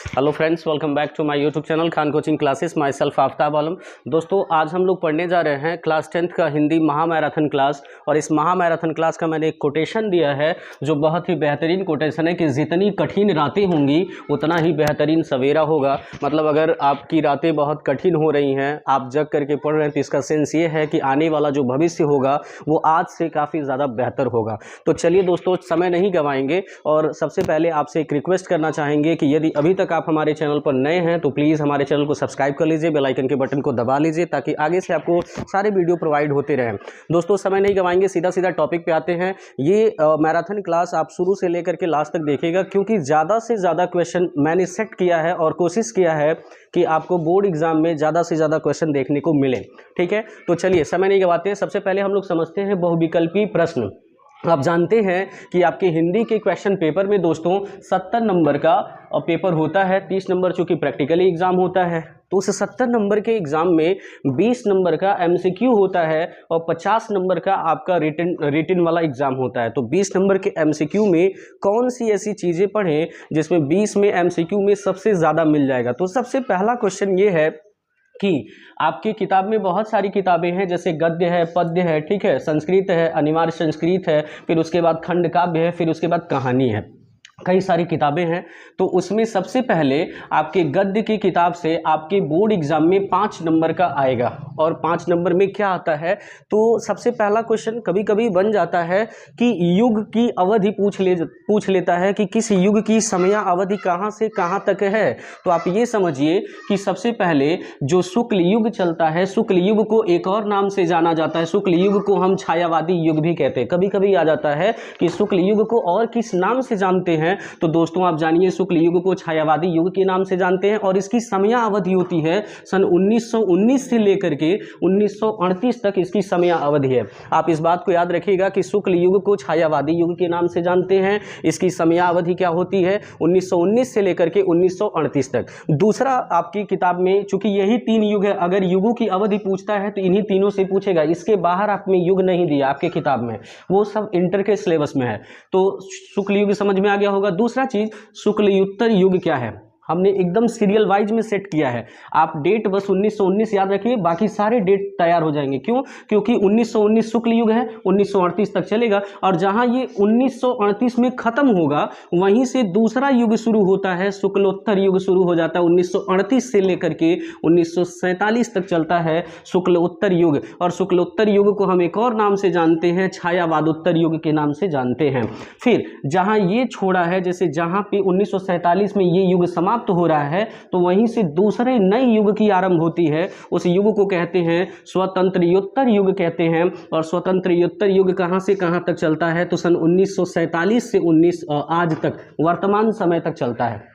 Hello friends, welcome back to my YouTube channel Khan coaching classes. Myself Aftab Alam. दोस्तों, आज हम लोग पढ़ने जा रहे हैं क्लास 10th का हिंदी महामैराथन क्लास। और इस महामैराथन क्लास का मैंने एक कोटेशन दिया है जो बहुत ही बेहतरीन कोटेशन है कि जितनी कठिन रातें होंगी उतना ही बेहतरीन सवेरा होगा। मतलब अगर आपकी रातें बहुत कठिन हो रही हैं, आप जग करके पढ़ रहे हैं, तो इसका सेंस ये है कि आने वाला जो भविष्य होगा वो आज से काफ़ी ज़्यादा बेहतर होगा। तो चलिए दोस्तों, समय नहीं गंवाएंगे और सबसे पहले आपसे एक रिक्वेस्ट करना चाहेंगे कि यदि अभी तक आप हमारे चैनल पर नए हैं तो प्लीज़ हमारे चैनल को सब्सक्राइब कर लीजिए, बेल आइकन के बटन को दबा लीजिए ताकि आगे से आपको सारे वीडियो प्रोवाइड होते रहें। दोस्तों, समय नहीं गंवाएंगे, सीधा सीधा टॉपिक पे आते हैं। ये मैराथन क्लास आप शुरू से लेकर के लास्ट तक देखिएगा, क्योंकि ज़्यादा से ज़्यादा क्वेश्चन मैंने सेट किया है और कोशिश किया है कि आपको बोर्ड एग्जाम में ज़्यादा से ज़्यादा क्वेश्चन देखने को मिले। ठीक है, तो चलिए समय नहीं गंवाते हैं। सबसे पहले हम लोग समझते हैं बहुविकल्पी प्रश्न। आप जानते हैं कि आपके हिंदी के क्वेश्चन पेपर में दोस्तों 70 नंबर का पेपर होता है। 30 नंबर चूँकि प्रैक्टिकली एग्ज़ाम होता है, तो उस 70 नंबर के एग्ज़ाम में 20 नंबर का एमसीक्यू होता है और 50 नंबर का आपका रिटन वाला एग्ज़ाम होता है। तो 20 नंबर के एमसीक्यू में कौन सी ऐसी चीज़ें पढ़ें जिसमें 20 में एमसीक्यू में सबसे ज़्यादा मिल जाएगा। तो सबसे पहला क्वेश्चन ये है कि आपकी किताब में बहुत सारी किताबें हैं, जैसे गद्य है, पद्य है, ठीक है, संस्कृत है, अनिवार्य संस्कृत है, फिर उसके बाद खंड काव्य है, फिर उसके बाद कहानी है, कई सारी किताबें हैं। तो उसमें सबसे पहले आपके गद्य की किताब से आपके बोर्ड एग्जाम में 5 नंबर का आएगा। और 5 नंबर में क्या आता है, तो सबसे पहला क्वेश्चन कभी कभी बन जाता है कि युग की अवधि पूछ लेता है कि किस युग की समया अवधि कहाँ से कहाँ तक है। तो आप ये समझिए कि सबसे पहले जो शुक्ल युग चलता है, शुक्ल युग को एक और नाम से जाना जाता है, शुक्ल युग को हम छायावादी युग भी कहते हैं। कभी कभी आ जाता है कि शुक्ल युग को और किस नाम से जानते हैं, तो दोस्तों आप जानिए शुक्ल युग को छायावादी युग के नाम से जानते हैं। और इसकी समया अवधि होती है सन 1919 से लेकर के 1938 तक इसकी समया अवधि है। आप इस बात को याद रखिएगा कि शुक्ल युग को छायावादी युग के नाम से जानते हैं। इसकी समया अवधि क्या होती है, 1919 से लेकर के 1938 तक। दूसरा, आपकी किताब में चूंकि यही 3 युग है, अगर युगों की अवधि पूछता है तो इन्हीं तीनों से पूछेगा। इसके बाहर आपने युग नहीं दिया आपके किताब में, वो सब इंटर के सिलेबस में है। तो शुक्ल युग समझ में आ गया होगा। दूसरा चीज, शुक्लयुत्तर युग क्या है, हमने एकदम सीरियल वाइज में सेट किया है। आप डेट बस 1919 याद रखिए, बाकी सारे डेट तैयार हो जाएंगे। क्यों? क्योंकि 1919 शुक्ल युग है, 1938 तक चलेगा। और जहां ये 1938 में खत्म होगा, वहीं से दूसरा युग शुरू होता है, शुक्लोत्तर युग शुरू हो जाता है। 1938 से लेकर के 1947 तक चलता है शुक्लोत्तर युग। और शुक्लोत्तर युग को हम एक और नाम से जानते हैं, छायावादोत्तर युग के नाम से जानते हैं। फिर जहां ये छोड़ा है, जैसे जहां पे 1947 में ये युग समाप्त हो रहा है, तो वहीं से दूसरे नए युग की आरंभ होती है। उस युग को कहते हैं स्वतंत्रोत्तर युग कहते हैं। और स्वतंत्रोत्तर युग कहां से कहां तक चलता है, तो सन 1947 से 19 आज तक, वर्तमान समय तक चलता है।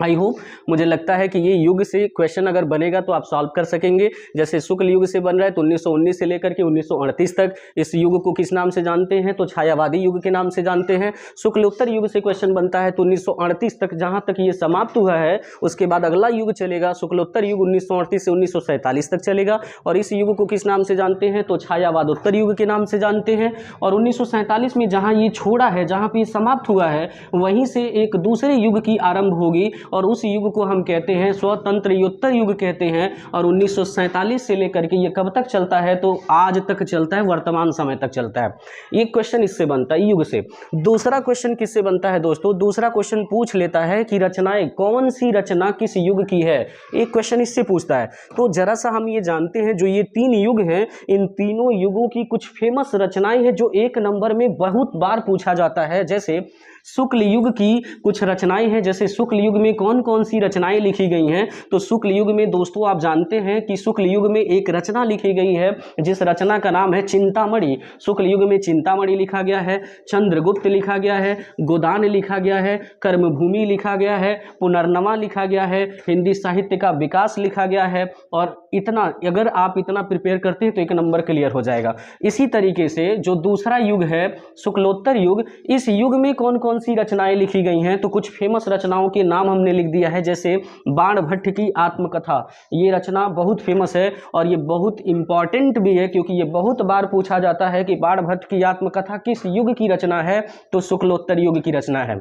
आई होप, मुझे लगता है कि ये युग से क्वेश्चन अगर बनेगा तो आप सॉल्व कर सकेंगे। जैसे शुक्ल युग से बन रहा है तो 1919 से लेकर के 1938 तक इस युग को किस नाम से जानते हैं, तो छायावादी युग के नाम से जानते हैं। शुक्लोत्तर युग से क्वेश्चन बनता है तो 1938 तक, जहां तक ये समाप्त हुआ है, उसके बाद अगला युग चलेगा शुक्लोत्तर युग, 1938 से 1947 तक चलेगा। और इस युग को किस नाम से जानते हैं, तो छायावादोत्तर युग के नाम से जानते हैं। और 1947 में जहां ये छोड़ा है, जहां पे समाप्त हुआ है, वहीं से एक दूसरे युग की आरंभ होगी और उस युग को हम कहते हैं स्वतंत्रोत्तर युग कहते हैं। और 1947 से लेकर के ये कब तक चलता है, तो आज तक चलता है, वर्तमान समय तक चलता है। एक क्वेश्चन इससे बनता है, युग से। दूसरा क्वेश्चन किससे बनता है दोस्तों, दूसरा क्वेश्चन पूछ लेता है कि रचनाएं, कौन सी रचना किस युग की है, एक क्वेश्चन इससे पूछता है। तो जरा सा हम ये जानते हैं, जो ये 3 युग हैं, इन तीनों युगों की कुछ फेमस रचनाएं हैं जो एक नंबर में बहुत बार पूछा जाता है। जैसे शुक्ल युग की कुछ रचनाएं हैं, जैसे शुक्ल युग में कौन कौन सी रचनाएं लिखी गई हैं, तो शुक्ल युग में दोस्तों आप जानते हैं कि शुक्ल युग में एक रचना लिखी गई है जिस रचना का नाम है चिंतामणि। शुक्ल युग में चिंतामणि लिखा गया है, चंद्रगुप्त लिखा गया है, गोदान लिखा गया है, कर्मभूमि लिखा गया है, पुनर्नवा लिखा गया है, हिंदी साहित्य का विकास लिखा गया है। और इतना अगर आप इतना प्रिपेयर करते हैं तो 1 नंबर क्लियर हो जाएगा। इसी तरीके से जो दूसरा युग है शुक्लोत्तर युग, इस युग में कौन कौन सी रचनाएं लिखी गई हैं, तो कुछ फेमस रचनाओं के नाम हमने लिख दिया है। जैसे बाणभट्ट की आत्मकथा, ये रचना बहुत फेमस है और ये बहुत इंपॉर्टेंट भी है, क्योंकि ये बहुत बार पूछा जाता है कि बाणभट्ट की आत्मकथा किस युग की रचना है, तो शुक्लोत्तर युग की रचना है।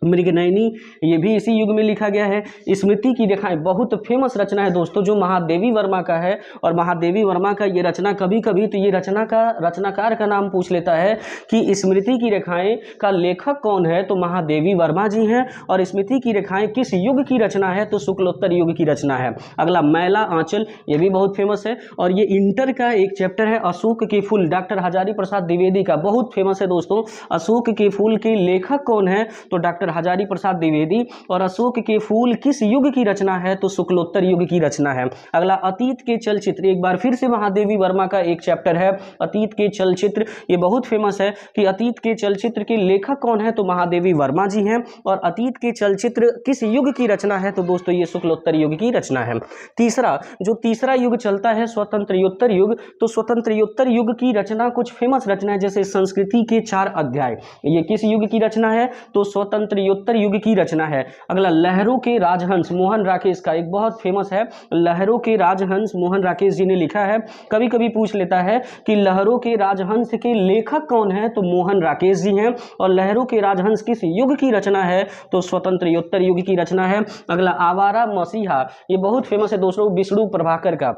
मृगनयनी, ये भी इसी युग में लिखा गया है। स्मृति की रेखाएं, बहुत फेमस रचना है दोस्तों जो महादेवी वर्मा का है, और महादेवी वर्मा का ये रचना कभी कभी तो ये रचनाकार का नाम पूछ लेता है कि स्मृति की रेखाएं का लेखक कौन है, तो महादेवी वर्मा जी हैं। और स्मृति की रेखाएं किस युग की रचना है, तो शुक्लोत्तर युग की रचना है। अगला मैला आंचल, ये भी बहुत फेमस है, और ये इंटर का एक चैप्टर है। अशोक के फूल, डॉक्टर हजारी प्रसाद द्विवेदी का, बहुत फेमस है दोस्तों। अशोक के फूल के लेखक कौन है, तो डॉक्टर हजारी प्रसाद द्विवेदी। और अशोक के फूल किस युग की रचना है, तो शुक्लोत्तर युग की रचना है। अगला अतीत के चलचित्र, एक बार फिर से महादेवी वर्मा का एक चैप्टर है अतीत के चलचित्र, ये बहुत फेमस है कि अतीत के चलचित्र के लेखक कौन है, तो महादेवी वर्मा जी हैं। और अतीत के चलचित्र किस युग की रचना है, तो दोस्तों ये शुक्लोत्तर युग की रचना है। तीसरा युग चलता है स्वतंत्रोत्तर युग, तो स्वतंत्रोत्तर युग की रचना कुछ फेमस रचना है, जैसे संस्कृति के 4 अध्याय, ये किस युग की रचना है, तो स्वतंत्रोत्तर युग की रचना है। अगला लहरों के राजहंस, मोहन राकेश का एक बहुत फेमस है, लहरों के राजहंस मोहन राकेश जी ने लिखा है। कभी कभी पूछ लेता है कि लहरों के राजहंस के लेखक कौन है, तो मोहन राकेश जी हैं। और लहरों के राजहंस किस युग की रचना है, तो स्वतंत्रोत्तर युग की रचना है। अगला आवारा मसीहा, ये बहुत फेमस है दोस्तों विष्णु प्रभाकर का।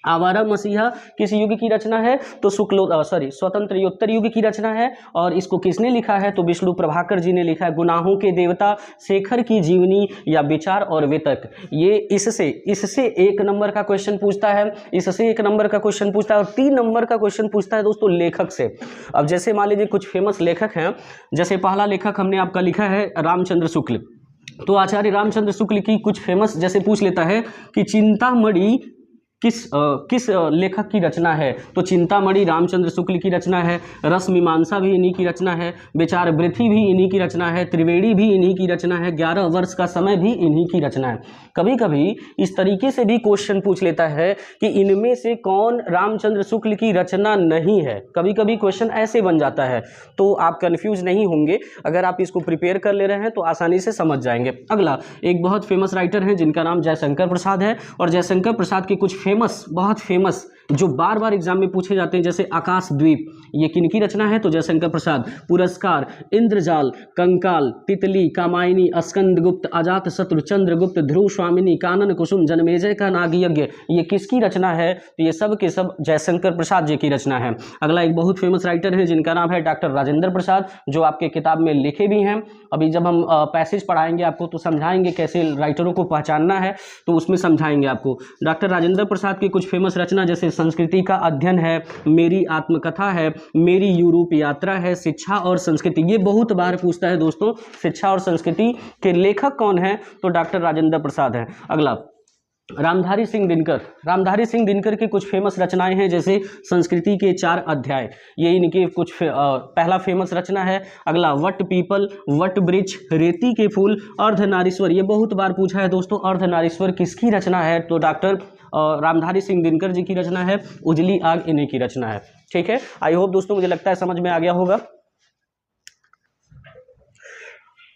आवारा मसीहा किस युग की रचना है, तो स्वतंत्रोत्तर युग की रचना है। और इसको किसने लिखा है, तो विष्णु प्रभाकर जी ने लिखा है। गुनाहों के देवता, शेखर की जीवनी या विचार और वितर्क, ये इससे 1 नंबर का क्वेश्चन पूछता है, इससे 1 नंबर का क्वेश्चन पूछता है। और 3 नंबर का क्वेश्चन पूछता है दोस्तों लेखक से। अब जैसे मान लीजिए कुछ फेमस लेखक हैं, जैसे पहला लेखक हमने आपका लिखा है रामचंद्र शुक्ल, तो आचार्य रामचंद्र शुक्ल की कुछ फेमस जैसे पूछ लेता है कि चिंतामणि किस लेखक की रचना है, तो चिंतामणि रामचंद्र शुक्ल की रचना है। रस मीमांसा भी इन्हीं की रचना है। विचार वृत्ति भी इन्हीं की रचना है। त्रिवेणी भी इन्हीं की रचना है। 11 वर्ष का समय भी इन्हीं की रचना है। कभी कभी इस तरीके से भी क्वेश्चन पूछ लेता है कि इनमें से कौन रामचंद्र शुक्ल की रचना नहीं है, कभी कभी क्वेश्चन ऐसे बन जाता है, तो आप कंफ्यूज नहीं होंगे। अगर आप इसको प्रिपेयर कर ले रहे हैं तो आसानी से समझ जाएंगे। अगला एक बहुत फेमस राइटर हैं जिनका नाम जयशंकर प्रसाद है, और जयशंकर प्रसाद के कुछ बहुत फेमस जो बार बार एग्जाम में पूछे जाते हैं, जैसे आकाशद्वीप, ये किनकी रचना है, तो जयशंकर प्रसाद। पुरस्कार, इंद्रजाल, कंकाल, तितली, कामायनी, स्कंदगुप्त, अजातशत्रु, चंद्रगुप्त, ध्रुव स्वामिनी, कानन कुसुम, जनमेजय का नागयज्ञ, ये किसकी रचना है, तो ये सब के सब जयशंकर प्रसाद जी की रचना है। अगला एक बहुत फेमस राइटर है जिनका नाम है डॉक्टर राजेंद्र प्रसाद, जो आपके किताब में लिखे भी हैं। अभी जब हम पैसेज पढ़ाएंगे आपको तो समझाएंगे कैसे राइटरों को पहचानना है, तो उसमें समझाएंगे आपको। डॉक्टर राजेंद्र प्रसाद की कुछ फेमस रचना जैसे संस्कृति का अध्ययन है, मेरी आत्मकथा है, मेरी यूरोप यात्रा है, शिक्षा और संस्कृति, ये बहुत बार पूछता है दोस्तों। शिक्षा और संस्कृति के लेखक कौन है, तो डॉक्टर राजेंद्र प्रसाद है। अगला रामधारी सिंह दिनकर की कुछ फेमस रचनाएं हैं, जैसे संस्कृति के 4 अध्याय, ये इनके कुछ पहला फेमस रचना है। अगला वट पीपल, वट वृक्ष, रेती के फूल, अर्धनारीश्वर, ये बहुत बार पूछा है दोस्तों। अर्धनारीश्वर किसकी रचना है, तो डॉक्टर रामधारी सिंह दिनकर जी की रचना है। उजली आग इन्हीं की रचना है। ठीक है, आई होप दोस्तों मुझे लगता है समझ में आ गया होगा।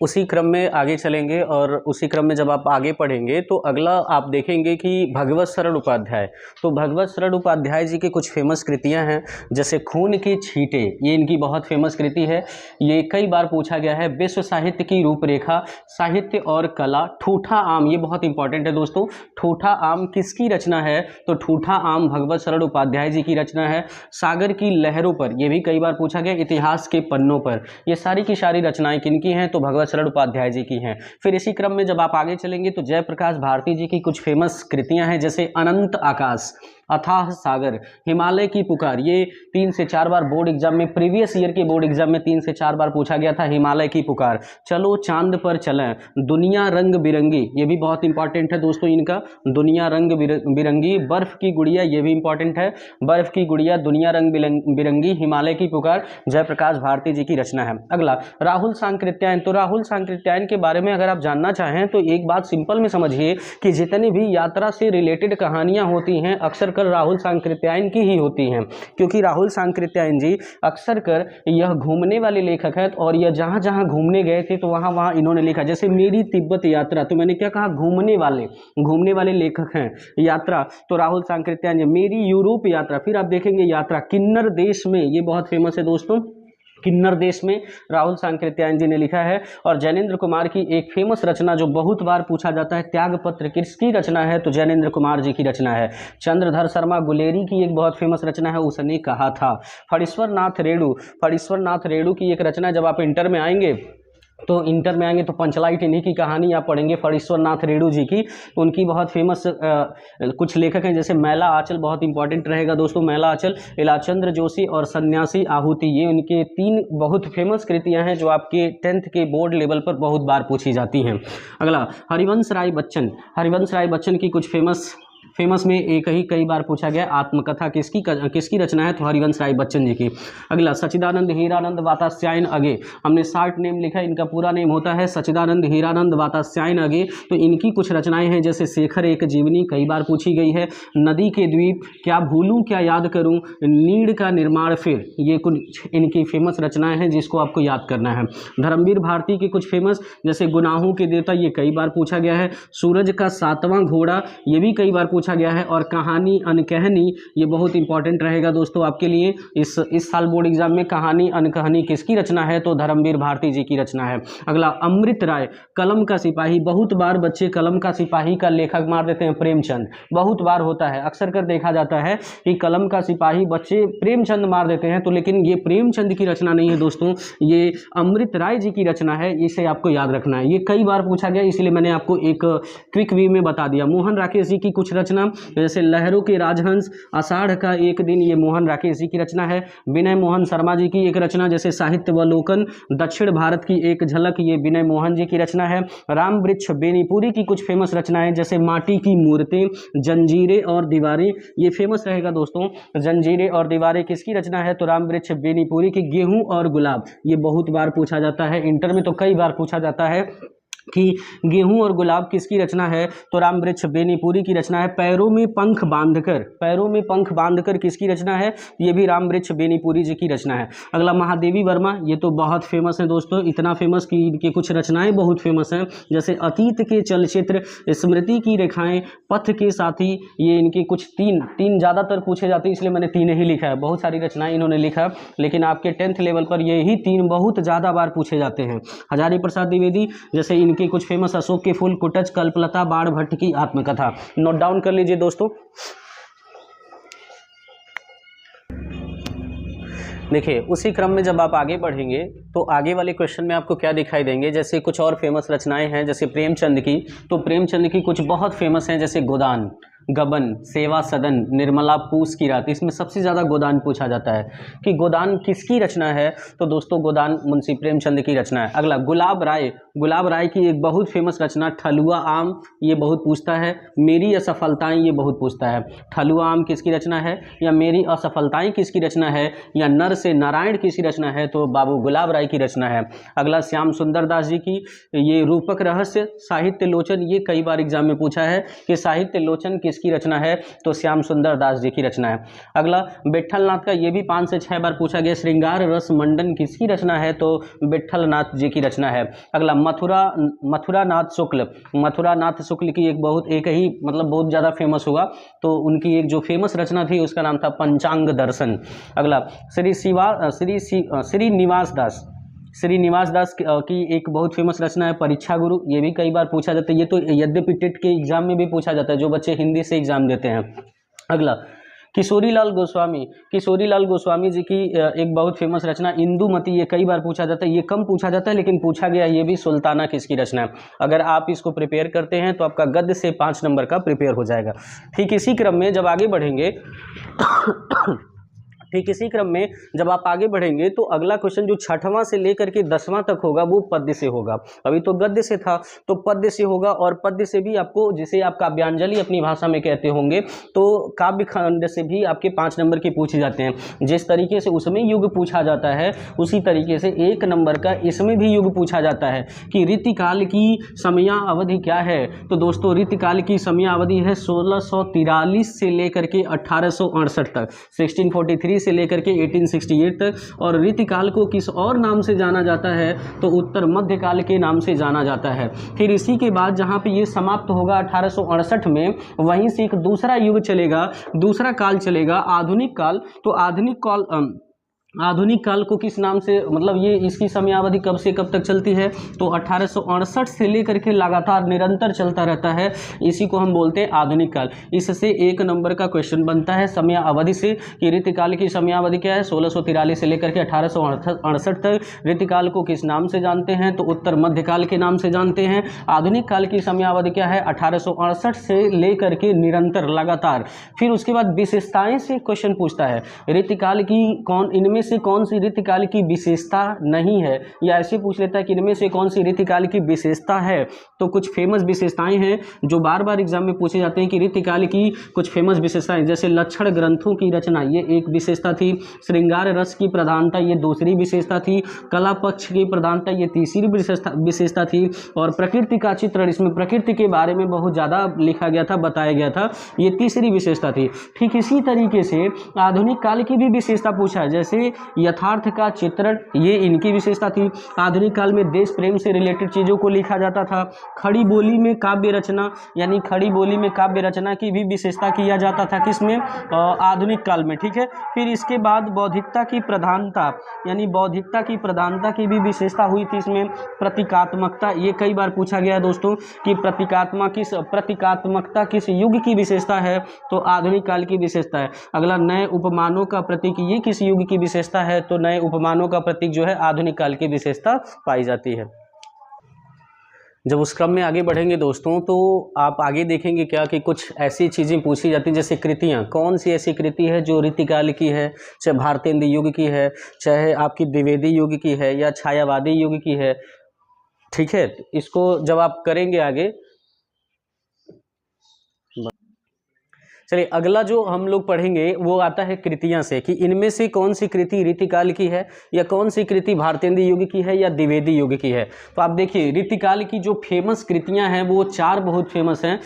उसी क्रम में आगे चलेंगे, और उसी क्रम में जब आप आगे पढ़ेंगे तो अगला आप देखेंगे कि भगवत शरण उपाध्याय। तो भगवत शरण उपाध्याय जी की कुछ फेमस कृतियां हैं, जैसे खून के छींटे, ये इनकी बहुत फेमस कृति है। ये कई बार पूछा गया है। विश्व साहित्य की रूपरेखा, साहित्य और कला, ठूठा आम, ये बहुत इंपॉर्टेंट है दोस्तों। ठूठा आम किसकी रचना है, तो ठूठा आम भगवत शरण उपाध्याय जी की रचना है। सागर की लहरों पर, ये भी कई बार पूछा गया। इतिहास के पन्नों पर, ये सारी की सारी रचनाएं किनकी हैं, तो भगवत शरण उपाध्याय जी की हैं। फिर इसी क्रम में जब आप आगे चलेंगे तो जयप्रकाश भारती जी की कुछ फेमस कृतियां हैं, जैसे अनंत आकाश, अथाह सागर, हिमालय की पुकार, ये 3 से 4 बार बोर्ड एग्जाम में, प्रीवियस ईयर के बोर्ड एग्जाम में 3 से 4 बार पूछा गया था हिमालय की पुकार। चलो चांद पर चलें, दुनिया रंग बिरंगी, ये भी बहुत इंपॉर्टेंट है दोस्तों इनका। दुनिया रंग बिरंगी, बर्फ की गुड़िया, ये भी इंपॉर्टेंट है। बर्फ की गुड़िया, दुनिया रंग बिरंगी, हिमालय की पुकार, जयप्रकाश भारती जी की रचना है। अगला राहुल सांकृत्यायन। तो राहुल सांकृत्यायन के बारे में अगर आप जानना चाहें तो एक बात सिंपल में समझिए कि जितनी भी यात्रा से रिलेटेड कहानियां होती हैं अक्सर कर राहुल सांकृत्यायन की ही होती हैं, क्योंकि राहुल सांकृत्यायन जी अक्सर कर यह घूमने वाले लेखक हैं, और यह जहां जहां घूमने गए थे तो वहां वहां इन्होंने लिखा। जैसे मेरी तिब्बत यात्रा, तो मैंने क्या कहा, घूमने वाले लेखक हैं। यात्रा तो राहुल सांकृत्यायन। मेरी यूरोप यात्रा, फिर आप देखेंगे यात्रा किन्नर देश में, ये बहुत फेमस है दोस्तों। किन्नर देश में राहुल सांकृत्यायन जी ने लिखा है। और जैनेन्द्र कुमार की एक फेमस रचना जो बहुत बार पूछा जाता है, त्यागपत्र, किसकी रचना है? तो जैनेन्द्र कुमार जी की रचना है। चंद्रधर शर्मा गुलेरी की एक बहुत फेमस रचना है, उसने कहा था। फणीश्वर नाथ रेणु की एक रचना, जब आप इंटर में आएंगे तो पंचलाइट इन्हीं की कहानी आप पढ़ेंगे, फणीश्वर नाथ रेणु जी की। उनकी बहुत फेमस कुछ लेखक हैं, जैसे मैला आंचल बहुत इंपॉर्टेंट रहेगा दोस्तों, मैला आंचल, इलाचंद्र जोशी और सन्यासी आहुति, ये उनके 3 बहुत फेमस कृतियां हैं जो आपके 10th के बोर्ड लेवल पर बहुत बार पूछी जाती हैं। अगला हरिवंश राय बच्चन की कुछ फेमस में एक ही कई बार पूछा गया, आत्मकथा किसकी रचना है? तो हरिवंश राय बच्चन जी की। अगला सच्चिदानंद हीरानंद वातास्यायन अगे, हमने शार्ट नेम लिखा, इनका पूरा नेम होता है सच्चिदानंद हीरानंद वातास्यायन अगे। तो इनकी कुछ रचनाएं हैं, जैसे शेखर एक जीवनी कई बार पूछी गई है, नदी के द्वीप, क्या भूलूं क्या याद करूं, नीड़ का निर्माण फिर, ये कुछ इनकी फेमस रचनाएं हैं जिसको आपको याद करना है। धर्मवीर भारती की कुछ फेमस, जैसे गुनाहों के देवता, ये कई बार पूछा गया है। सूरज का 7वां घोड़ा, ये भी कई बार पूछा गया है। और कहानी अनकहनी, ये बहुत इंपॉर्टेंट रहेगा दोस्तों आपके लिए, इस साल बोर्ड एग्जाम में कहानी अनकहनी किसकी रचना है? तो धर्मवीर भारती जी की रचना है। अगला अमृत राय, कलम का सिपाही, बहुत बार बच्चे कलम का सिपाही का लेखक मार देते हैं प्रेमचंद, बहुत बार होता है, अक्सर कर देखा जाता है कि कलम का सिपाही बच्चे प्रेमचंद मार देते हैं, तो लेकिन ये प्रेमचंद की रचना नहीं है दोस्तों, ये अमृत राय जी की रचना है, इसे आपको याद रखना है। ये कई बार पूछा गया, इसलिए मैंने आपको एक क्विक व्यू में बता दिया। मोहन राकेश जी की कुछ रचना, जैसे लहरों के राजहंस, आषाढ़ का एक दिन, ये मोहन राकेश जी की रचना है। विनय मोहन शर्मा जी की एक रचना, जैसे साहित्यवलोकन, दक्षिण भारत की एक झलक, ये विनय मोहन जी की रचना है। राम वृक्ष बेनीपुरी की कुछ फेमस रचनाएं, जैसे माटी की मूर्तें, जंजीरें और दीवारें, ये फेमस रहेगा दोस्तों। जंजीरें और दीवारें किसकी रचना है? तो राम वृक्ष बेनीपुरी की। गेहूं और गुलाब, ये बहुत बार पूछा जाता है, इंटर में तो कई बार पूछा जाता है कि गेहूं और गुलाब किसकी रचना है? तो राम वृक्ष बेनीपुरी की रचना है। पैरों में पंख बांधकर किसकी रचना है? ये भी राम वृक्ष बेनीपुरी जी की रचना है। अगला महादेवी वर्मा, ये तो बहुत फेमस है दोस्तों, इतना फेमस कि इनकी कुछ रचनाएं बहुत फेमस हैं, जैसे अतीत के चलचित्र, स्मृति की रेखाएं, पथ के साथी, ये इनकी कुछ तीन ज़्यादातर पूछे जाते हैं, इसलिए मैंने 3 ही लिखा है। बहुत सारी रचनाएं इन्होंने लिखा, लेकिन आपके 10th लेवल पर ये ही 3 बहुत ज़्यादा बार पूछे जाते हैं। हजारी प्रसाद द्विवेदी, जैसे के कुछ फेमस, अशोक के फूल, कुटच, कल्पलता, बाण भट्ट की आत्मकथा, नोट डाउन कर लीजिए दोस्तों। देखिए, उसी क्रम में जब आप आगे बढ़ेंगे तो आगे वाले क्वेश्चन में आपको क्या दिखाई देंगे, जैसे कुछ और फेमस रचनाएं हैं, जैसे प्रेमचंद की, तो प्रेमचंद की कुछ बहुत फेमस हैं, जैसे गोदान, गबन, सेवा सदन, निर्मला पूस की रात। इसमें सबसे ज़्यादा गोदान पूछा जाता है कि गोदान किसकी रचना है? तो दोस्तों गोदान मुंशी प्रेमचंद की रचना है। अगला गुलाब राय की एक बहुत फेमस रचना, ठलुआ आम, ये बहुत पूछता है। मेरी असफलताएं, ये बहुत पूछता है। ठलुआ आम किसकी रचना है? या मेरी असफलताएं किसकी रचना है? या नर से नारायण किसकी रचना है? तो बाबू गुलाब राय की रचना है। अगला श्याम सुंदर दास जी की, ये रूपक रहस्य, साहित्य लोचन, ये कई बार एग्जाम में पूछा है कि साहित्य लोचन किसकी रचना है? तो श्याम सुंदर दास जी की रचना है। अगला विट्ठलनाथ का, ये भी 5 से 6 बार पूछा गया, श्रृंगार रस मंडन किसकी रचना है? तो विट्ठलनाथ जी की रचना है। अगला मथुरानाथ शुक्ल की एक ही बहुत ज़्यादा फेमस हुआ, तो उनकी एक जो फेमस रचना थी उसका नाम था पंचांग दर्शन। अगला श्रीनिवास दास की एक बहुत फेमस रचना है, परीक्षा गुरु, ये भी कई बार पूछा जाता है। ये तो यद्यपि टेट के एग्जाम में भी पूछा जाता है, जो बच्चे हिंदी से एग्जाम देते हैं। अगला किशोरीलाल गोस्वामी जी की एक बहुत फेमस रचना इंदुमती, ये कई बार पूछा जाता है, ये कम पूछा जाता है लेकिन पूछा गया। ये भी सुल्ताना किसकी रचना है? अगर आप इसको प्रिपेयर करते हैं तो आपका गद्य से 5 नंबर का प्रिपेयर हो जाएगा। ठीक इसी क्रम में जब आगे बढ़ेंगे तो अगला क्वेश्चन जो 6वां से लेकर के 10वां तक होगा वो पद्य से होगा। अभी तो गद्य से था, तो पद्य से होगा। और पद्य से भी आपको, जिसे आप काव्यांजलि अपनी भाषा में कहते होंगे, तो काव्य खंड से भी आपके 5 नंबर के पूछे जाते हैं। जिस तरीके से उसमें युग पूछा जाता है, उसी तरीके से 1 नंबर का इसमें भी युग पूछा जाता है कि ऋतुकाल की समयावधि क्या है? तो दोस्तों ऋतुकाल की समयावधि है 1643 से लेकर के 1868 तक, 1643 से लेकर के 1868 तक। और ऋतुकाल को किस और नाम से जाना जाता है? तो उत्तर मध्यकाल के नाम से जाना जाता है। फिर इसी के बाद जहाँ पे ये समाप्त होगा 1868 में, वहीं से एक दूसरा युग चलेगा, दूसरा काल चलेगा, आधुनिक काल। तो आधुनिक काल को किस नाम से, मतलब ये इसकी समयावधि कब से कब तक चलती है, तो 1868 से लेकर के लगातार निरंतर चलता रहता है, इसी को हम बोलते हैं आधुनिक काल। इससे 1 नंबर का क्वेश्चन बनता है समयावधि से कि ऋतुकाल की समयावधि क्या है, 1643 से लेकर के 1868 तक। ऋतुकाल को किस नाम से जानते हैं, तो उत्तर मध्यकाल के नाम से जानते हैं। आधुनिक काल की समयावधि क्या है, 1868 से लेकर के निरंतर लगातार। फिर उसके बाद विशेषताएं से क्वेश्चन पूछता है, ऋतुकाल की इनमें से कौन सी ऋतुकाल की विशेषता नहीं है, या ऐसे पूछ लेता है कि इनमें से कौन सी ऋतुकाल की विशेषता है। तो कुछ फेमस विशेषताएं हैं जो बार बार एग्जाम में पूछे जाते हैं कि ऋतुकाल की कुछ फेमस विशेषताएं, जैसे लक्षण ग्रंथों की रचना, ये एक विशेषता थी। श्रृंगार रस की प्रधानता, ये दूसरी विशेषता थी। कला पक्ष की प्रधानता, ये तीसरी विशेषता थी। और प्रकृति का चित्रण, इसमें प्रकृति के बारे में बहुत ज़्यादा लिखा गया था, बताया गया था, ये तीसरी विशेषता थी। ठीक इसी तरीके से आधुनिक काल की भी विशेषता पूछा है, जैसे यथार्थ का चित्रण, ये इनकी विशेषता थी। आधुनिक काल में देश प्रेम से रिलेटेड चीज़ों को लिखा जाता था। खड़ी बोली में काव्य रचना, यानी खड़ी बोली में काव्य रचना की भी विशेषता किया जाता था, किसमें, आधुनिक काल में। ठीक है, फिर इसके बाद बौद्धिकता की प्रधानता, यानी बौद्धिकता की प्रधानता की भी विशेषता हुई थी इसमें। प्रतीकात्मकता, ये कई बार पूछा गया है दोस्तों कि प्रतीकात्मकता किस युग की विशेषता है, तो आधुनिक काल की विशेषता है। अगला, नए उपमानों का प्रतीक, ये किस युग की विशेषता है, तो नए उपमानों का प्रतीक जो है आधुनिक काल की विशेषता पाई जाती है। जब उस क्रम में आगे बढ़ेंगे दोस्तों, तो आप आगे देखेंगे क्या कि कुछ ऐसी चीज़ें पूछी जाती हैं, जैसे कृतियाँ, कौन सी ऐसी कृति है जो ऋतुकाल की है, चाहे भारतेंदु युग की है, चाहे आपकी द्विवेदी युग की है, या छायावादी युग की है। ठीक है, इसको जब आप करेंगे आगे। चलिए, अगला जो हम लोग पढ़ेंगे वो आता है कृतियां से, कि इनमें से कौन सी कृति ऋतुकाल की है, या कौन सी कृति भारतेंदु युग की है, या द्विवेदी युग की है। तो आप देखिए, ऋतुकाल की जो फेमस कृतियां हैं वो 4 बहुत फेमस हैं,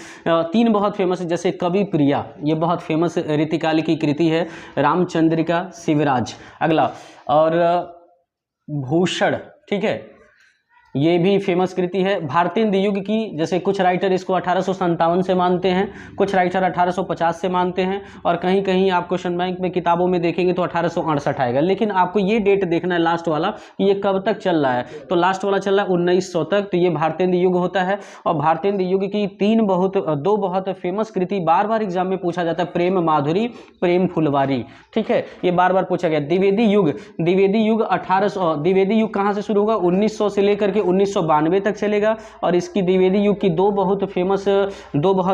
3 बहुत फेमस है। जैसे कवि प्रिया, ये बहुत फेमस ऋतुकाल की कृति है। रामचंद्रिका, शिवराज। अगला, और भूषण, ठीक है, ये भी फेमस कृति है। भारतेंदु युग की, जैसे कुछ राइटर इसको 1857 से मानते हैं, कुछ राइटर 1850 से मानते हैं, और कहीं कहीं आप क्वेश्चन बैंक में किताबों में देखेंगे तो 1868 आएगा। लेकिन आपको ये डेट देखना है लास्ट वाला कि ये कब तक चल रहा है, तो लास्ट वाला चल रहा है 1900 तक, तो ये भारतेंदु युग होता है। और भारतेंदु युग की 2 बहुत फेमस कृति बार बार एग्जाम में पूछा जाता है, प्रेम माधुरी, प्रेम फुलवारी। ठीक है, ये बार बार पूछा गया। द्विवेदी युग, द्विवेदी युग कहाँ से शुरू होगा, 1900 से लेकर के 1992 तक चलेगा। और इसकी द्विवेदी युग की 2 बहुत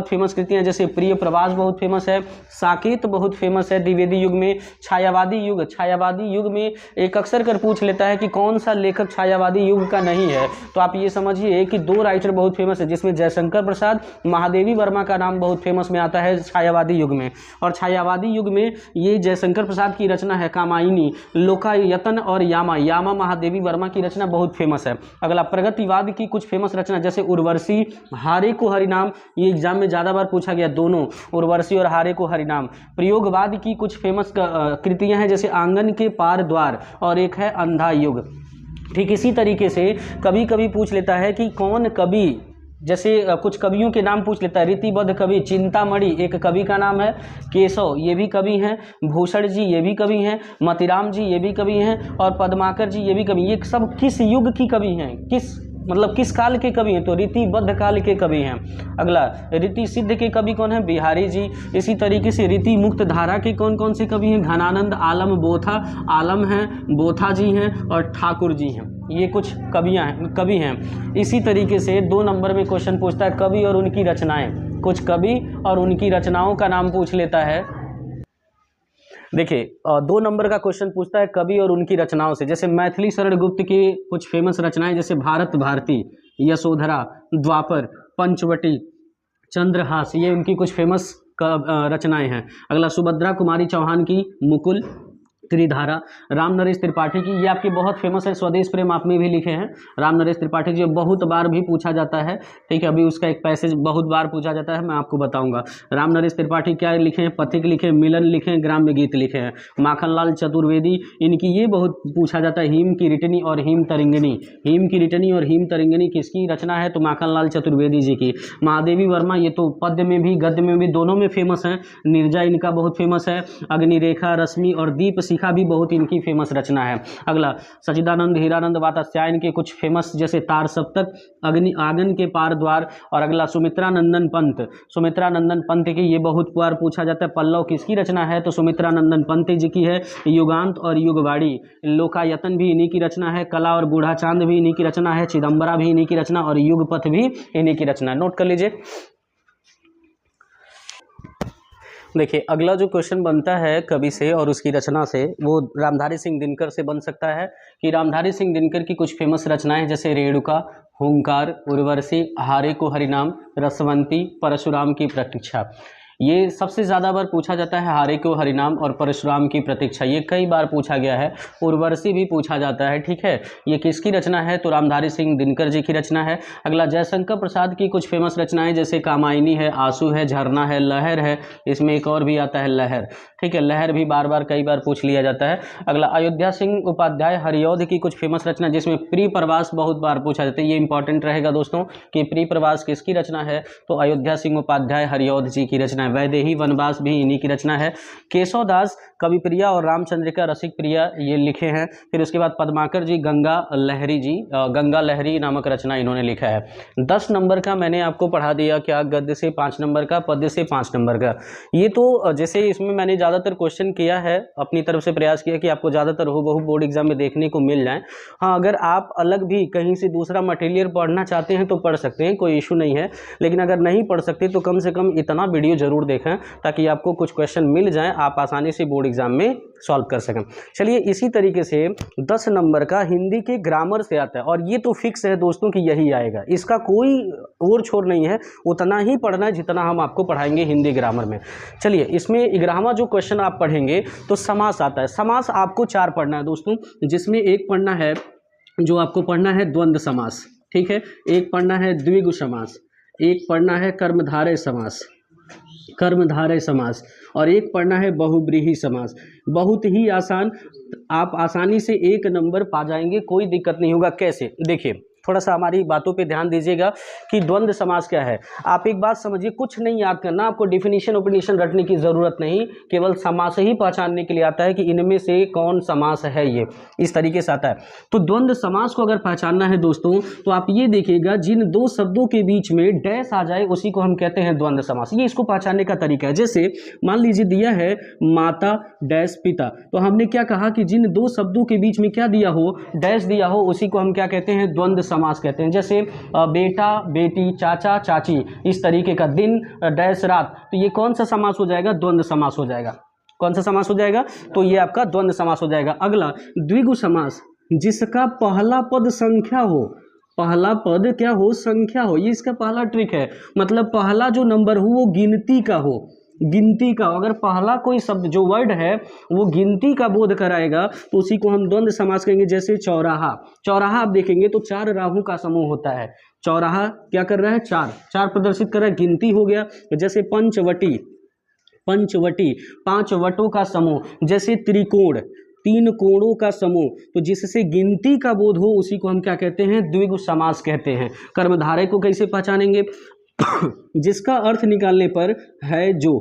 फेमस कृतियां, जैसे प्रिय प्रवास बहुत फेमस है, साकेत बहुत फेमस है द्विवेदी युग में। छायावादी युग में एक अक्सर कर पूछ लेता है कि कौन सा लेखक छायावादी युग का नहीं है, तो आप ये समझिए कि 2 राइटर बहुत फेमस है, जिसमें जयशंकर प्रसाद, महादेवी वर्मा का नाम बहुत फेमस में आता है छायावादी युग में। और छायावादी युग में ये जयशंकर प्रसाद की रचना है कामायनी, लोकायतन और यामा महादेवी वर्मा की रचना बहुत फेमस है। अगला, प्रगतिवाद की कुछ फेमस रचना, जैसे उर्वशी, हारे को हरिनाम, ये एग्जाम में ज़्यादा बार पूछा गया, दोनों उर्वशी और हारे को हरिनाम। प्रयोगवाद की कुछ फेमस कृतियां हैं, जैसे आंगन के पार द्वार, और एक है अंधा युग। ठीक इसी तरीके से कभी कभी पूछ लेता है कि कौन कवि, जैसे कुछ कवियों के नाम पूछ लेता है। रीतिबद्ध कवि, चिंतामणि एक कवि का नाम है, केशव ये भी कवि हैं, भूषण जी ये भी कवि हैं, मतिराम जी ये भी कवि हैं, और पद्माकर जी ये भी कवि। ये सब किस युग की कवि हैं, किस काल के कवि हैं, तो रीतिबद्ध काल के कवि हैं। अगला, रीति सिद्ध के कवि कौन है, बिहारी जी। इसी तरीके से रीति मुक्त धारा के कौन से कवि हैं, घनानंद आलम बोथा, आलम हैं, बोथा जी हैं, और ठाकुर जी हैं। ये कुछ कवि हैं। इसी तरीके से 2 नंबर में क्वेश्चन पूछता है कवि और उनकी रचनाएं, कुछ कवि और उनकी रचनाओं का नाम पूछ लेता है। देखिए, 2 नंबर का क्वेश्चन पूछता है कवि और उनकी रचनाओं से, जैसे मैथिली शरण गुप्त की कुछ फेमस रचनाएं, जैसे भारत भारती, यशोधरा, द्वापर, पंचवटी, चंद्रहास, ये उनकी कुछ फेमस रचनाएं हैं। अगला, सुभद्रा कुमारी चौहान की मुकुल, त्रिधारा। राम नरेश त्रिपाठी की, ये आपके बहुत फेमस है, स्वदेश प्रेम आप में भी लिखे हैं। राम नरेश त्रिपाठी जी बहुत बार भी पूछा जाता है, ठीक है, अभी उसका एक पैसेज बहुत बार पूछा जाता है, मैं आपको बताऊंगा। राम नरेश त्रिपाठी क्या लिखे हैं, पथिक लिखे, मिलन लिखे, ग्राम्य गीत लिखे हैं। माखनलाल चतुर्वेदी, इनकी ये बहुत पूछा जाता है, हिम की रिटनी और हिम तरिंगनी। हिम की रिटनी और हिम तरिंगनी किसकी रचना है, तो माखनलाल चतुर्वेदी जी की। महादेवी वर्मा, ये तो पद्य में भी गद्य में भी दोनों में फेमस हैं। निर्जा इनका बहुत फेमस है। अग्निरेखा, रश्मि और दीप शिखा भी बहुत इनकी फेमस रचना है। अगला सच्चिदानंद हीरानंद वात्स्यायन के कुछ फेमस जैसे तार सप्तक, अग्नि आंगन के पार द्वार, और अगला सुमित्रा नंदन पंत, सुमित्रा नंदन पंत की ये बहुत बार पूछा जाता है। पल्लव किसकी रचना है, तो सुमित्रा नंदन पंत जी की है। युगांत और युगवाड़ी, लोकायतन भी इन्हीं की रचना है। कला और बूढ़ा चांद भी इन्हीं की रचना है। चिदंबरा भी इन्हीं की रचना, और युगपथ भी इन्हीं की रचना है। नोट कर लीजिए। देखिए अगला जो क्वेश्चन बनता है कवि से और उसकी रचना से, वो रामधारी सिंह दिनकर से बन सकता है कि रामधारी सिंह दिनकर की कुछ फेमस रचनाएं जैसे रेणुका, हुंकार, उर्वशी, हारे को हरिनाम, रसवंती, परशुराम की प्रतीक्षा। ये सबसे ज़्यादा बार पूछा जाता है हारे को हरिनाम और परशुराम की प्रतीक्षा, ये कई बार पूछा गया है। उर्वशी भी पूछा जाता है, ठीक है। ये किसकी रचना है, तो रामधारी सिंह दिनकर जी की रचना है। अगला जयशंकर प्रसाद की कुछ फेमस रचनाएं जैसे कामायनी है, आंसू है, झरना है, लहर है, इसमें एक और भी आता है लहर, ठीक है। लहर भी बार बार कई बार पूछ लिया जाता है। अगला अयोध्या सिंह उपाध्याय हरिऔध की कुछ फेमस रचना जिसमें प्री प्रवास बहुत बार पूछा जाता है। ये इंपॉर्टेंट रहेगा दोस्तों कि प्री प्रवास किसकी रचना है, तो अयोध्या सिंह उपाध्याय हरिऔध जी की रचना है। वैदेही वनवास भी इन्हीं की रचना है। केशवदास कविप्रिया और रामचंद्रिका रसिक प्रिया ये लिखे हैं। फिर उसके बाद पद्माकर जी गंगा लहरी जी, गंगा लहरी नामक रचना इन्होंने लिखा है। 10 नंबर का मैंने आपको पढ़ा दिया, क्या गद्य से 5 नंबर का, पद्य से 5 नंबर का। ये तो जैसे इसमें मैंने ज़्यादातर क्वेश्चन किया है, अपनी तरफ से प्रयास किया कि आपको ज़्यादातर हूबहू बोर्ड एग्जाम में देखने को मिल जाए। हाँ, अगर आप अलग भी कहीं से दूसरा मटेरियल पढ़ना चाहते हैं तो पढ़ सकते हैं, कोई इशू नहीं है। लेकिन अगर नहीं पढ़ सकते तो कम से कम इतना वीडियो जरूर देखें ताकि आपको कुछ क्वेश्चन मिल जाएं, आप आसानी से बोर्ड एग्जाम में सॉल्व कर सकें। चलिए इसी तरीके से 10 नंबर का हिंदी के ग्रामर से आता है, और ये तो फिक्स है दोस्तों कि यही आएगा, इसका कोई और छोर नहीं है, उतना ही पढ़ना है जितना हम आपको पढ़ाएंगे हिंदी ग्रामर में। चलिए इसमें 11वां जो क्वेश्चन आप पढ़ेंगे तो समास आता है। समास आपको 4 पढ़ना है दोस्तों, जिसमें एक पढ़ना है जो आपको पढ़ना है द्वंद्व समास, ठीक है। एक पढ़ना है द्विगु समास, एक पढ़ना है कर्मधारय समास, कर्मधारय समास, और एक पढ़ना है बहुब्रीहि समास। बहुत ही आसान, आप आसानी से 1 नंबर पा जाएंगे, कोई दिक्कत नहीं होगा। कैसे, देखिए थोड़ा सा हमारी बातों पे ध्यान दीजिएगा कि द्वंद्व समास क्या है। आप एक बात समझिए, कुछ नहीं याद करना, आपको डिफिनीशन ओपिनिशन रटने की ज़रूरत नहीं, केवल समास ही पहचानने के लिए आता है कि इनमें से कौन समास है, ये इस तरीके से आता है। तो द्वंद्व समास को अगर पहचानना है दोस्तों तो आप ये देखिएगा, जिन 2 शब्दों के बीच में डैश आ जाए उसी को हम कहते हैं द्वंद्व समास। ये इसको पहचानने का तरीका है। जैसे मान लीजिए दिया है माता डैश पिता, तो हमने क्या कहा कि जिन 2 शब्दों के बीच में क्या दिया हो, डैश दिया हो, उसी को हम क्या कहते हैं, द्वंद्व समास कहते हैं। जैसे बेटा बेटी, चाचा चाची, इस तरीके का, दिन डैश रात, तो ये कौन सा समास हो जाएगा, द्वंद्व समास हो जाएगा। कौन सा समास हो जाएगा, तो ये आपका द्वंद्व समास हो जाएगा। अगला द्विगु समास, जिसका पहला पद संख्या हो, पहला पद क्या हो, संख्या हो, ये इसका पहला ट्रिक है। मतलब पहला जो नंबर हो वो गिनती का हो, गिनती का। अगर पहला कोई शब्द जो वर्ड है वो गिनती का बोध कराएगा तो उसी को हम द्वंद्व समास कहेंगे। जैसे चौराहा, चौराहा आप देखेंगे तो 4 राहु का समूह होता है। चौराहा क्या कर रहा है, 4 प्रदर्शित कर रहा है, गिनती हो गया। जैसे पंचवटी, पंचवटी 5 वटों का समूह। जैसे त्रिकोण, 3 कोणों का समूह, तो जिससे गिनती का बोध हो उसी को हम क्या कहते हैं, द्विगु समास कहते हैं। कर्मधारय को कैसे पहचानेंगे, जिसका अर्थ निकालने पर है जो,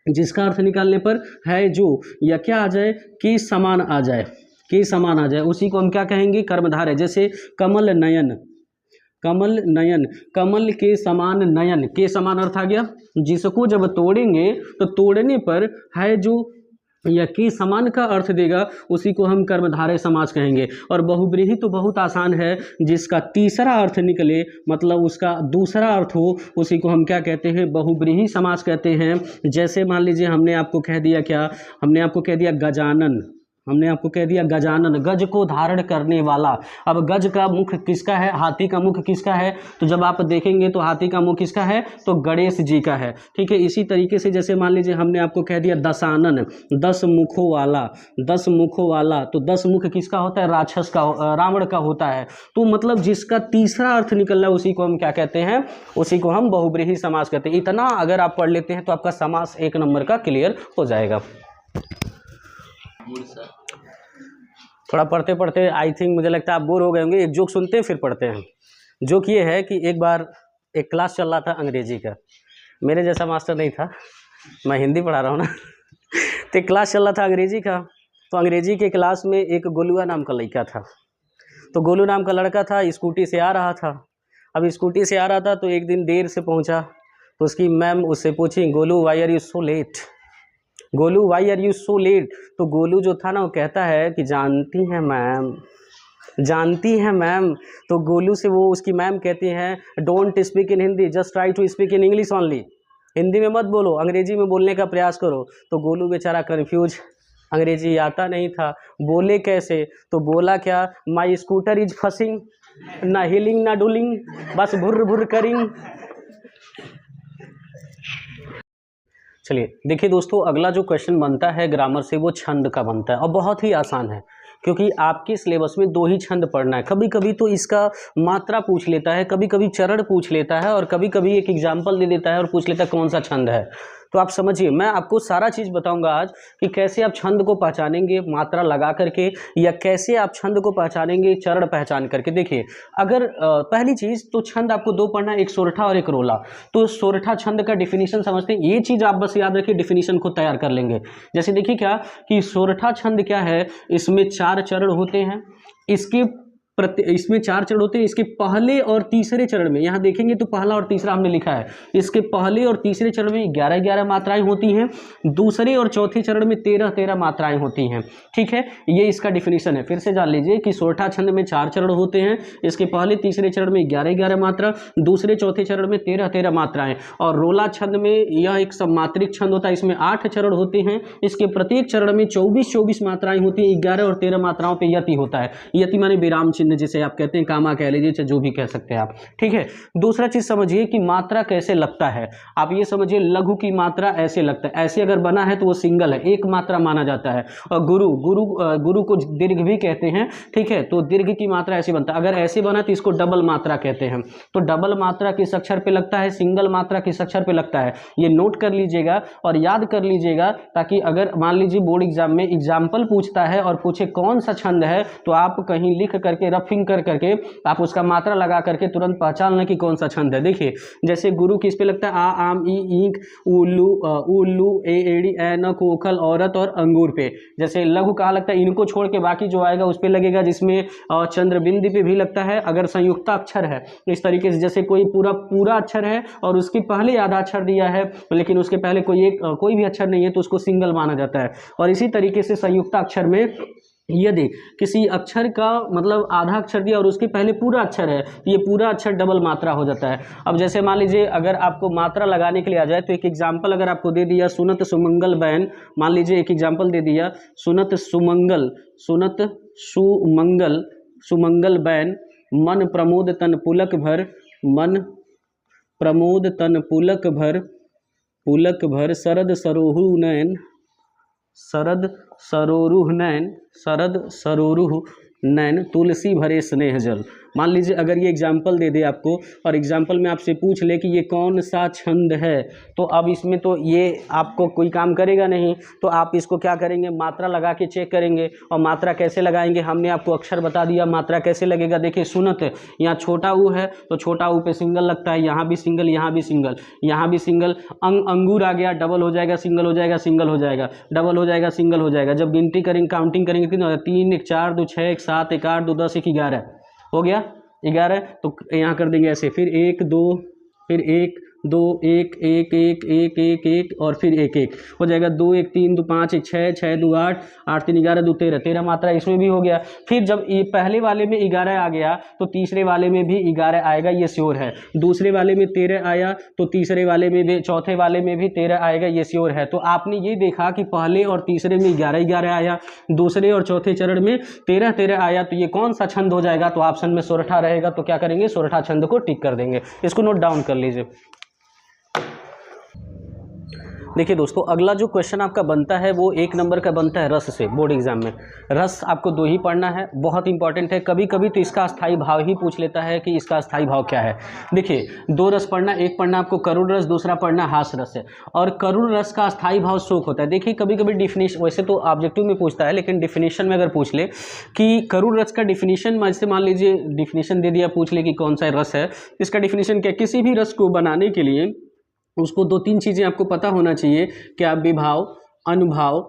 जिसका अर्थ निकालने पर है जो, या क्या आ जाए, के समान आ जाए, के समान आ जाए, उसी को हम क्या कहेंगे, कर्मधारय। जैसे कमल नयन, कमल नयन, कमल के समान नयन, के समान अर्थ आ गया। जिसको जब तोड़ेंगे तो तोड़ने पर है जो या के समान का अर्थ देगा, उसी को हम कर्मधारय समास कहेंगे। और बहुब्रीहि तो बहुत आसान है, जिसका तीसरा अर्थ निकले, मतलब उसका दूसरा अर्थ हो, उसी को हम क्या कहते हैं, बहुब्रीहि समास कहते हैं। जैसे मान लीजिए हमने आपको कह दिया, क्या हमने आपको कह दिया, गजानन, हमने आपको कह दिया गजानन, गज को धारण करने वाला। अब गज का मुख किसका है, हाथी का मुख किसका है, तो जब आप देखेंगे तो हाथी का मुख किसका है, तो गणेश जी का है, ठीक है। इसी तरीके से जैसे मान लीजिए हमने आपको कह दिया दशानन, 10 मुखों वाला, 10 मुखों वाला, तो 10 मुख किसका होता है, राक्षस का, रावण का होता है। तो मतलब जिसका तीसरा अर्थ निकल रहा है उसी को हम क्या कहते हैं, उसी को हम बहुब्रीहि समास कहते हैं। इतना अगर आप पढ़ लेते हैं तो आपका समास 1 नंबर का क्लियर हो जाएगा। थोड़ा पढ़ते पढ़ते आई थिंक मुझे लगता है आप बोर हो गए होंगे। एक जोक सुनते हैं फिर पढ़ते हैं। जोक ये है कि एक बार एक क्लास चल रहा था अंग्रेजी का, मेरे जैसा मास्टर नहीं था, मैं हिंदी पढ़ा रहा हूँ ना तो एक क्लास चल रहा था अंग्रेजी का। तो अंग्रेजी के क्लास में एक गोलुआ नाम का लड़का था। तो गोलू नाम का लड़का था, स्कूटी से आ रहा था। अब स्कूटी से आ रहा था तो एक दिन देर से पहुंचा, तो उसकी मैम उससे पूछी, Golu why are you so late, Golu why are you so late. तो गोलू जो था ना वो कहता है कि जानती हैं मैम, जानती हैं मैम। तो गोलू से वो उसकी मैम कहती हैं don't speak in Hindi, just try to speak in English only, Hindi में मत बोलो, अंग्रेजी में बोलने का प्रयास करो। तो गोलू बेचारा कन्फ्यूज, अंग्रेजी आता नहीं था, बोले कैसे? तो बोला क्या, माई स्कूटर इज फसिंग, ना हिलिंग ना डुलिंग, बस भुर्र भुर्र करिंग। चलिए देखिए दोस्तों, अगला जो क्वेश्चन बनता है ग्रामर से वो छंद का बनता है और बहुत ही आसान है, क्योंकि आपके सिलेबस में 2 ही छंद पढ़ना है। कभी कभी तो इसका मात्रा पूछ लेता है, कभी कभी चरण पूछ लेता है और कभी कभी एक एग्जाम्पल दे देता है और पूछ लेता है कौन सा छंद है। तो आप समझिए, मैं आपको सारा चीज़ बताऊंगा आज कि कैसे आप छंद को पहचानेंगे मात्रा लगा करके, या कैसे आप छंद को पहचानेंगे चरण पहचान करके। देखिए, अगर पहली चीज़ तो छंद आपको 2 पढ़ना है, एक सोरठा और एक रोला। तो सोरठा छंद का डिफिनीशन समझते हैं, ये चीज़ आप बस याद रखिए, डिफिनीशन को तैयार कर लेंगे। जैसे देखिए क्या कि सोरठा छंद क्या है, इसमें 4 चरण होते हैं, इसमें 4 चरण होते हैं। इसके पहले और तीसरे चरण में, यहाँ देखेंगे तो पहला और तीसरा हमने लिखा है, इसके पहले और तीसरे चरण में 11-11 मात्राएं होती हैं, दूसरे और चौथे चरण में 13-13 मात्राएं होती हैं। ठीक है, ये इसका डिफिनीशन है। फिर से जान लीजिए कि सोरठा छंद में 4 चरण होते हैं, इसके पहले तीसरे चरण में 11-11 मात्रा, दूसरे चौथे चरण में 13-13 मात्राएं। और रोला छंद में यह एक सम्मात्रिक छंद होता है, इसमें 8 चरण होते हैं, इसके प्रत्येक चरण में 24-24 मात्राएं होती हैं, 11 और 13 मात्राओं पर यति होता है। यति माने विराम चिन्ह जिसे आप कहते हैं, कामा कह लीजिए, चाहे जो भी कह सकते हैं आप। ठीक है, दूसरा चीज समझिए कि मात्रा कैसे लगता है। आप ये समझिए, लघु की मात्रा ऐसे लगता है, ऐसे अगर बना है तो वो सिंगल है, एक मात्रा माना जाता है। और गुरु को दीर्घ भी कहते हैं। ठीक है, तो दीर्घ की मात्रा ऐसे बनता है, अगर ऐसे बना तो इसको डबल मात्रा कहते हैं। तो डबल मात्रा किस अक्षर पे लगता है, सिंगल मात्रा किस अक्षर पे लगता है, ये नोट कर लीजिएगा और याद कर लीजिएगा, ताकि अगर मान लीजिए बोर्ड एग्जाम में एग्जाम्पल पूछता है और पूछे कौन सा छंद है, तो आप कहीं लिख करके रफिंग करके आप उसका मात्रा लगा करके तुरंत पहचान लें कि कौन सा छंद है। देखिए, जैसे गुरु किस पे लगता है, आ आम ई ईंक उल्लू ए एड़ी ऐ कोखल औरत और अंगूर पे। जैसे लघु कहाँ लगता है, इनको छोड़ के बाकी जो आएगा उस पे लगेगा, जिसमें चंद्रबिंदी पे भी लगता है अगर संयुक्त अक्षर है। इस तरीके से जैसे कोई पूरा अक्षर है और उसके पहले आधा अक्षर दिया है लेकिन उसके पहले कोई भी अक्षर नहीं है तो उसको सिंगल माना जाता है। और इसी तरीके से संयुक्त अक्षर में यदि किसी अक्षर का मतलब आधा अक्षर दिया और उसके पहले पूरा अक्षर है, ये पूरा अक्षर डबल मात्रा हो जाता है। अब जैसे मान लीजिए अगर आपको मात्रा लगाने के लिए आ जाए तो एक एग्जाम्पल अगर आपको दे दिया, सुनत सुमंगल बैन, मान लीजिए एक एग्जाम्पल दे दिया, सुनत सुमंगल बैन, मन प्रमोद तन पुलक भर, मन प्रमोद तन पुलक भर शरद सरोरुह नैन तुलसी भरे स्नेह जल। मान लीजिए अगर ये एग्जाम्पल दे दे आपको और एग्जाम्पल में आपसे पूछ ले कि ये कौन सा छंद है, तो अब इसमें तो ये आपको कोई काम करेगा नहीं, तो आप इसको क्या करेंगे, मात्रा लगा के चेक करेंगे। और मात्रा कैसे लगाएंगे, हमने आपको अक्षर बता दिया, मात्रा कैसे लगेगा। देखिए सुनत, यहाँ छोटा ऊ है तो छोटा ऊ पे सिंगल लगता है, यहाँ भी सिंगल, यहाँ भी सिंगल, यहाँ भी सिंगल। अंगूर आ गया, डबल हो जाएगा, सिंगल हो जाएगा, सिंगल हो जाएगा, डबल हो जाएगा, सिंगल हो जाएगा। जब गिनती करेंगे, काउंटिंग करेंगे कितना, 3 1 4 2 6 1 7 1 8 2 10 1 11 हो गया 11। तो यहाँ कर देंगे ऐसे, फिर 1 2, फिर 1 2 1 1 1 1 1 1 और फिर 1 1 हो जाएगा, 2 1 3 2 5 1 6 6 2 8 8 3 11 2 13 13 मात्रा इसमें भी हो गया। फिर जब ये पहले वाले में 11 आ गया तो तीसरे वाले में भी 11 आएगा, ये श्योर है। दूसरे वाले में 13 आया तो तीसरे वाले में भी, चौथे वाले में भी 13 आएगा, ये श्योर है। तो आपने ये देखा कि पहले और तीसरे में 11 11 आया, दूसरे और चौथे चरण में 13 13 आया, तो ये कौन सा छंद हो जाएगा, तो ऑप्शन में सोरठा रहेगा। तो क्या करेंगे, सोरठा छंद को टिक कर देंगे। इसको नोट डाउन कर लीजिए। देखिए दोस्तों, अगला जो क्वेश्चन आपका बनता है वो 1 नंबर का बनता है रस से। बोर्ड एग्जाम में रस आपको 2 ही पढ़ना है, बहुत इंपॉर्टेंट है। कभी कभी तो इसका अस्थाई भाव ही पूछ लेता है कि इसका अस्थाई भाव क्या है। देखिए 2 रस पढ़ना, एक पढ़ना आपको करुण रस, दूसरा पढ़ना हास रस है। और करुण रस का अस्थाई भाव शोक होता है। देखिए कभी कभी डिफिनेशन, वैसे तो ऑब्जेक्टिव में पूछता है लेकिन डिफिनेशन में अगर पूछ ले कि करुण रस का डिफिनेशन, जैसे मान लीजिए डिफिनेशन दे दिया, पूछ ले कि कौन सा रस है, इसका डिफिनेशन क्या, किसी भी रस को बनाने के लिए उसको 2-3 चीज़ें आपको पता होना चाहिए। क्या, विभाव, अनुभाव,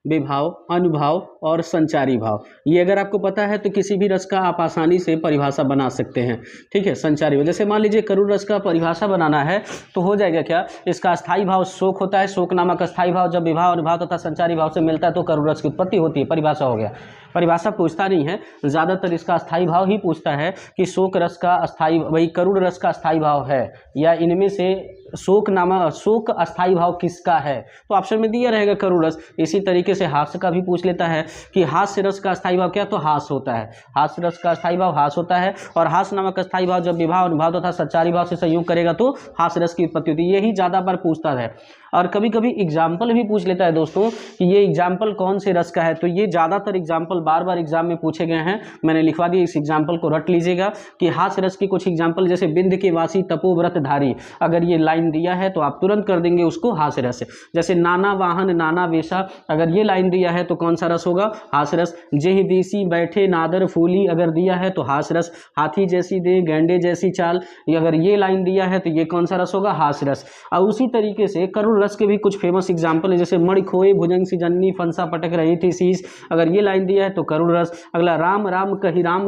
विभाव, अनुभाव और संचारी भाव। ये अगर आपको पता है तो किसी भी रस का आप आसानी से परिभाषा बना सकते हैं। ठीक है, संचारी भाव, जैसे मान लीजिए करुण रस का परिभाषा बनाना है तो हो जाएगा क्या, इसका अस्थाई भाव शोक होता है, शोक नामक अस्थाई भाव जब विभाव, अनुभाव तथा संचारी भाव से मिलता है तो करुण रस की उत्पत्ति होती है। परिभाषा हो गया। परिभाषा पूछता नहीं है, ज़्यादातर इसका अस्थाई भाव ही पूछता है कि शोक रस का अस्थाई, वही करुण रस का अस्थाई भाव है या इनमें से शोक अस्थाई भाव किसका है, तो ऑप्शन में दिया रहेगा करुण रस। इसी तरीके से हास्य का भी पूछ लेता है कि हास्य रस का अस्थाई भाव क्या, तो हास होता है। हास्य रस का अस्थाई भाव हास होता है और हास नामक अस्थाई भाव जब विभाव, अनुभाव तथा संचारी भाव से संयोग करेगा तो हास्य रस की उत्पत्ति होती है। यही ज़्यादा बार पूछता है। और कभी कभी एग्जाम्पल भी पूछ लेता है दोस्तों कि ये एग्जाम्पल कौन से रस का है, तो ये ज़्यादातर एग्जाम्पल बार बार एग्जाम में पूछे गए हैं, मैंने लिखवा दिया, इस एग्जाम्पल को रट लीजिएगा कि हास्य रस की कुछ एग्जाम्पल, जैसे बिंद के वासी तपोव्रतधारी, अगर ये लाइन दिया है तो आप तुरंत कर देंगे उसको हास्य रस। जैसे नाना वाहन नाना वेशा, अगर ये लाइन दिया है तो कौन सा रस होगा, हास्य रस। जेह देसी बैठे नादर फूली, अगर दिया है तो हास्य रस। हाथी जैसी दे गैंडे जैसी चाल, अगर ये लाइन दिया है तो ये कौन सा रस होगा, हास्य रस। और उसी तरीके से करुण रस के भी कुछ फेमस एग्जाम्पल है, जैसे मणि खोए भुजंग सी जन्नी फंसा पटक रही थी शीश, अगर ये लाइन दिया है तो करुण रस। अगला राम राम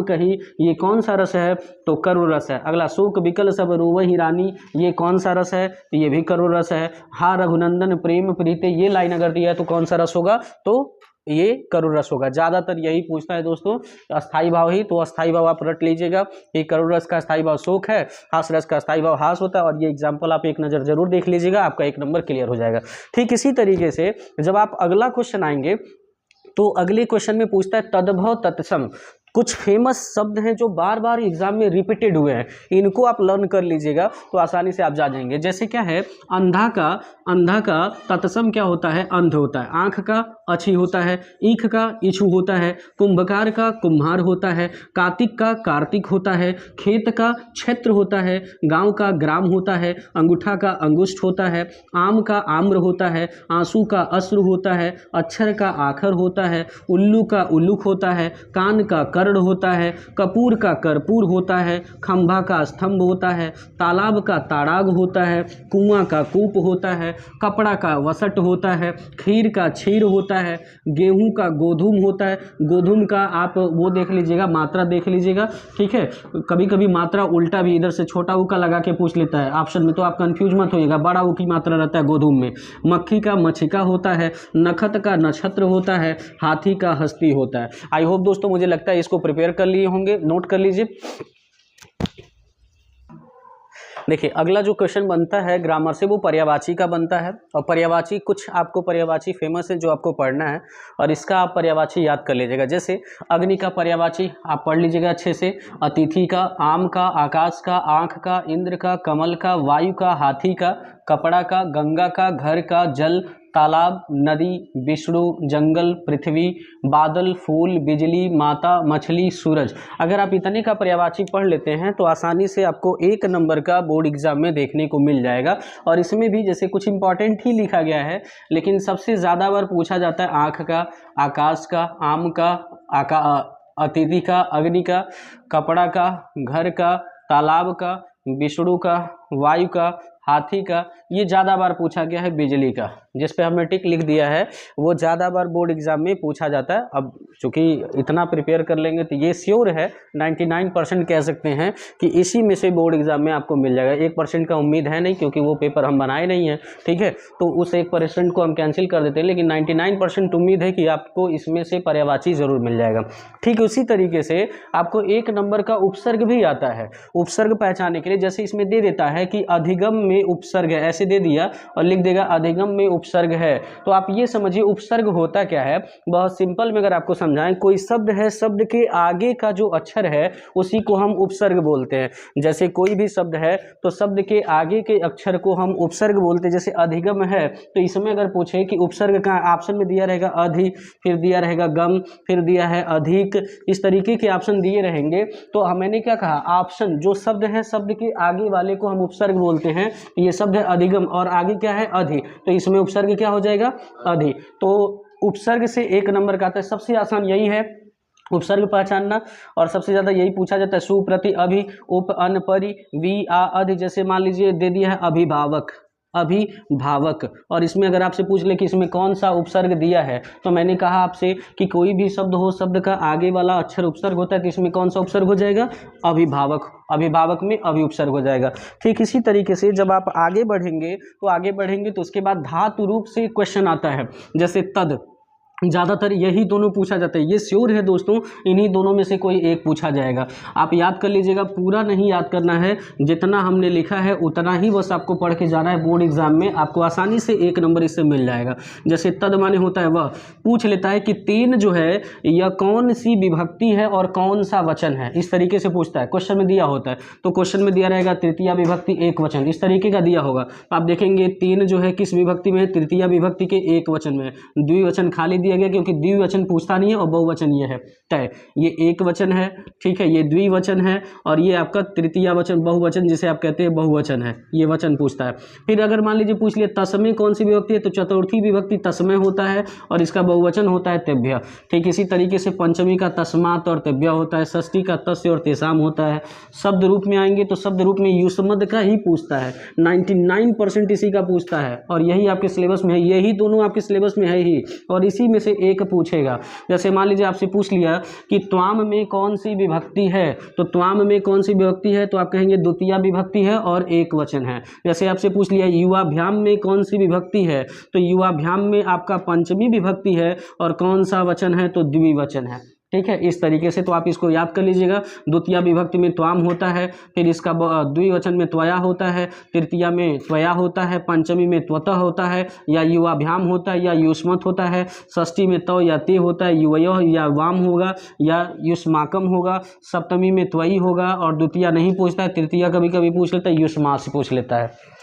कही, ये कौन सा रस है, तो करुण रस है। अगला शोक विकल सब रोवहि रानी, ये कौन सा रस है, ये भी करुण रस है। हा रघुनंदन प्रेम प्रीते, ये लाइन अगर दिया है तो कौन सा रस होगा, तो ये करुण रस होगा। ज़्यादातर यही पूछता है दोस्तों, अस्थाई भाव ही, तो अस्थाई भाव आप रट लीजिएगा कि करुण रस का अस्थाई भाव शोक है, हास रस का अस्थाई भाव हास होता है। और ये एग्जाम्पल आप एक नज़र जरूर देख लीजिएगा, आपका 1 नंबर क्लियर हो जाएगा। ठीक इसी तरीके से जब आप अगला क्वेश्चन आएंगे तो अगले क्वेश्चन में पूछता है तद्भव तत्सम। कुछ फेमस शब्द हैं जो बार बार एग्जाम में रिपीटेड हुए हैं, इनको आप लर्न कर लीजिएगा तो आसानी से आप जा जाएंगे। जैसे क्या है, अंधा का तत्सम क्या होता है, अंध होता है। आँख का अच्छी होता है, ईख का इच्छू होता है, कुंभकार का कुम्हार होता है, कार्तिक का कार्तिक होता है, खेत का क्षेत्र होता है, गांव का ग्राम होता है, अंगूठा का अंगुष्ठ होता है, आम का आम्र होता है, आंसू का अश्रु होता है, अक्षर का आखर होता है, उल्लू का उल्लुक होता है, कान का कर्ण होता है, कपूर का कर्पूर होता है, खंभा का स्तंभ होता है, तालाब का ताड़ाग होता है, कुआं का कूप होता है, कपड़ा का वसट होता है, खीर का क्षीर होता है, गेहूं का गोधूम होता है। गोधूम का आप वो देख लीजिएगा, मात्रा देख लीजिएगा, ठीक है। कभी कभी मात्रा उल्टा भी इधर से छोटा ऊ का लगा के पूछ लेता है ऑप्शन में, तो आप कंफ्यूज मत होइएगा, बड़ा ऊ की मात्रा रहता है गोधूम में। मक्खी का मछिका होता है, नखत का नक्षत्र होता है, हाथी का हस्ती होता है। आई होप दोस्तों, मुझे लगता है इसको प्रिपेयर कर लिए होंगे, नोट कर लीजिए। देखिए अगला जो क्वेश्चन बनता है ग्रामर से वो पर्यायवाची का बनता है। और पर्यायवाची कुछ आपको पर्यायवाची फेमस है जो आपको पढ़ना है और इसका आप पर्यायवाची याद कर लीजिएगा। जैसे अग्नि का पर्यायवाची आप पढ़ लीजिएगा अच्छे से, अतिथि का, आम का, आकाश का, आँख का, इंद्र का, कमल का, वायु का, हाथी का, कपड़ा का, गंगा का, घर का, जल, तालाब, नदी, विष्णु, जंगल, पृथ्वी, बादल, फूल, बिजली, माता, मछली, सूरज। अगर आप इतने का पर्यायवाची पढ़ लेते हैं तो आसानी से आपको 1 नंबर का बोर्ड एग्जाम में देखने को मिल जाएगा। और इसमें भी जैसे कुछ इंपॉर्टेंट ही लिखा गया है, लेकिन सबसे ज़्यादा बार पूछा जाता है आँख का, आकाश का, आम का, अतिथि का, अग्नि का, कपड़ा का, घर का, तालाब का, विष्णु का, वायु का, हाथी का। ये ज़्यादा बार पूछा गया है बिजली का, जिस पे हमने टिक लिख दिया है, वो ज़्यादा बार बोर्ड एग्जाम में पूछा जाता है। अब चूँकि इतना प्रिपेयर कर लेंगे तो ये श्योर है 99% कह सकते हैं कि इसी में से बोर्ड एग्जाम में आपको मिल जाएगा। 1% का उम्मीद है नहीं, क्योंकि वो पेपर हम बनाए नहीं हैं, ठीक है, तो उस 1% को हम कैंसिल कर देते हैं, लेकिन 99% उम्मीद है कि आपको इसमें से पर्यायवाची ज़रूर मिल जाएगा। ठीक उसी तरीके से आपको 1 नंबर का उपसर्ग भी आता है। उपसर्ग पहचानने के लिए जैसे इसमें दे देता है कि अधिगम में उपसर्ग है, ऐसे दे दिया और लिख देगा अधिगम में उपसर्ग है, तो आप ये समझिए उपसर्ग होता क्या है। बहुत सिंपल में अगर आपको समझाएं, कोई शब्द है, शब्द के आगे का जो अक्षर है उसी को हम उपसर्ग बोलते हैं। जैसे कोई भी शब्द है तो शब्द के आगे के अक्षर को हम उपसर्ग बोलते हैं। जैसे अधिगम है तो इसमें अगर पूछे कि उपसर्ग का, ऑप्शन में दिया रहेगा अधि, फिर दिया रहेगा गम, फिर दिया है अधिक, इस तरीके के ऑप्शन दिए रहेंगे। तो मैंने क्या कहा, ऑप्शन जो शब्द है, शब्द के आगे वाले को हम उपसर्ग बोलते हैं। ये शब्द है अधिगम और आगे क्या है अधि, तो इसमें उपसर्ग क्या हो जाएगा, अधि। तो उपसर्ग से 1 नंबर का आता है। सबसे आसान यही है उपसर्ग पहचानना, और सबसे ज़्यादा यही पूछा जाता है। सुप्रति, अभि, उप, अन, परि, वि, आ, अधि। जैसे मान लीजिए दे दिया है अभिभावक, अभिभावक। और इसमें अगर आपसे पूछ ले कि इसमें कौन सा उपसर्ग दिया है, तो मैंने कहा आपसे कि कोई भी शब्द हो, शब्द का आगे वाला अक्षर उपसर्ग होता है, तो इसमें कौन सा उपसर्ग हो जाएगा? अभिभावक। अभिभावक में अभि उपसर्ग हो जाएगा। ठीक इसी तरीके से जब आप आगे बढ़ेंगे तो उसके बाद धातु रूप से क्वेश्चन आता है, जैसे तद। ज़्यादातर यही दोनों पूछा जाता है, ये श्योर है दोस्तों, इन्हीं दोनों में से कोई एक पूछा जाएगा। आप याद कर लीजिएगा, पूरा नहीं याद करना है, जितना हमने लिखा है उतना ही बस आपको पढ़ के जाना है। बोर्ड एग्जाम में आपको आसानी से 1 नंबर इससे मिल जाएगा। जैसे तद माने होता है वह, पूछ लेता है कि तीन जो है यह कौन सी विभक्ति है और कौन सा वचन है, इस तरीके से पूछता है। क्वेश्चन में दिया होता है, तो क्वेश्चन में दिया रहेगा तृतीया विभक्ति एक वचन, इस तरीके का दिया होगा। आप देखेंगे तीन जो है किस विभक्ति में है? तृतीया विभक्ति के एक वचन में है। द्विवचन खाली दिया गया क्योंकि द्विवचन पूछता नहीं है, और बहुवचन ये है तय। ये एक वचन है, ठीक है, ये द्विवचन है, और ये आपका तृतीया वचन बहुवचन जिसे आप कहते हैं बहुवचन है, ये वचन पूछता है। फिर अगर मान लीजिए पूछ लिया तस्मै कौन सी विभक्ति है, तो चतुर्थी विभक्ति तस्मै होता है और इसका बहुवचन होता है तेभ्य। ठीक इसी तरीके से पंचमी का तस्मात् और तेभ्य होता है, षष्ठी का तस्य और तेषाम होता है। शब्द रूप में आएंगे तो शब्द रूप में युष्मद् का ही पूछता है, 99% इसी का पूछता है, और यही आपके सिलेबस में है, यही दोनों आपके सिलेबस में है ही, और इसी में से एक पूछेगा। जैसे मान लीजिए आपसे पूछ लिया कि त्वाम में कौन सी विभक्ति है, तो त्वाम में कौन सी विभक्ति है, तो आप कहेंगे द्वितीया विभक्ति है और एक वचन है। जैसे आपसे पूछ लिया युवाभ्याम में कौन सी विभक्ति है, तो युवाभ्याम में आपका पंचमी विभक्ति है और कौन सा वचन है, तो द्विवचन है। ठीक है, इस तरीके से तो आप इसको याद कर लीजिएगा। द्वितीया विभक्ति में त्वाम होता है, फिर इसका द्विवचन में त्वया होता है, तृतीया में त्वया होता है, पंचमी में त्वतः होता है या युवाभ्याम होता है या युष्मत् होता है, षष्ठी में तौ या ते होता है, युवयोः या वाम होगा या युष्माकम होगा, सप्तमी में त्वयी होगा, और द्वितीया नहीं पूछता है, तृतीया कभी कभी पूछ लेता है, युष्मा से पूछ लेता है।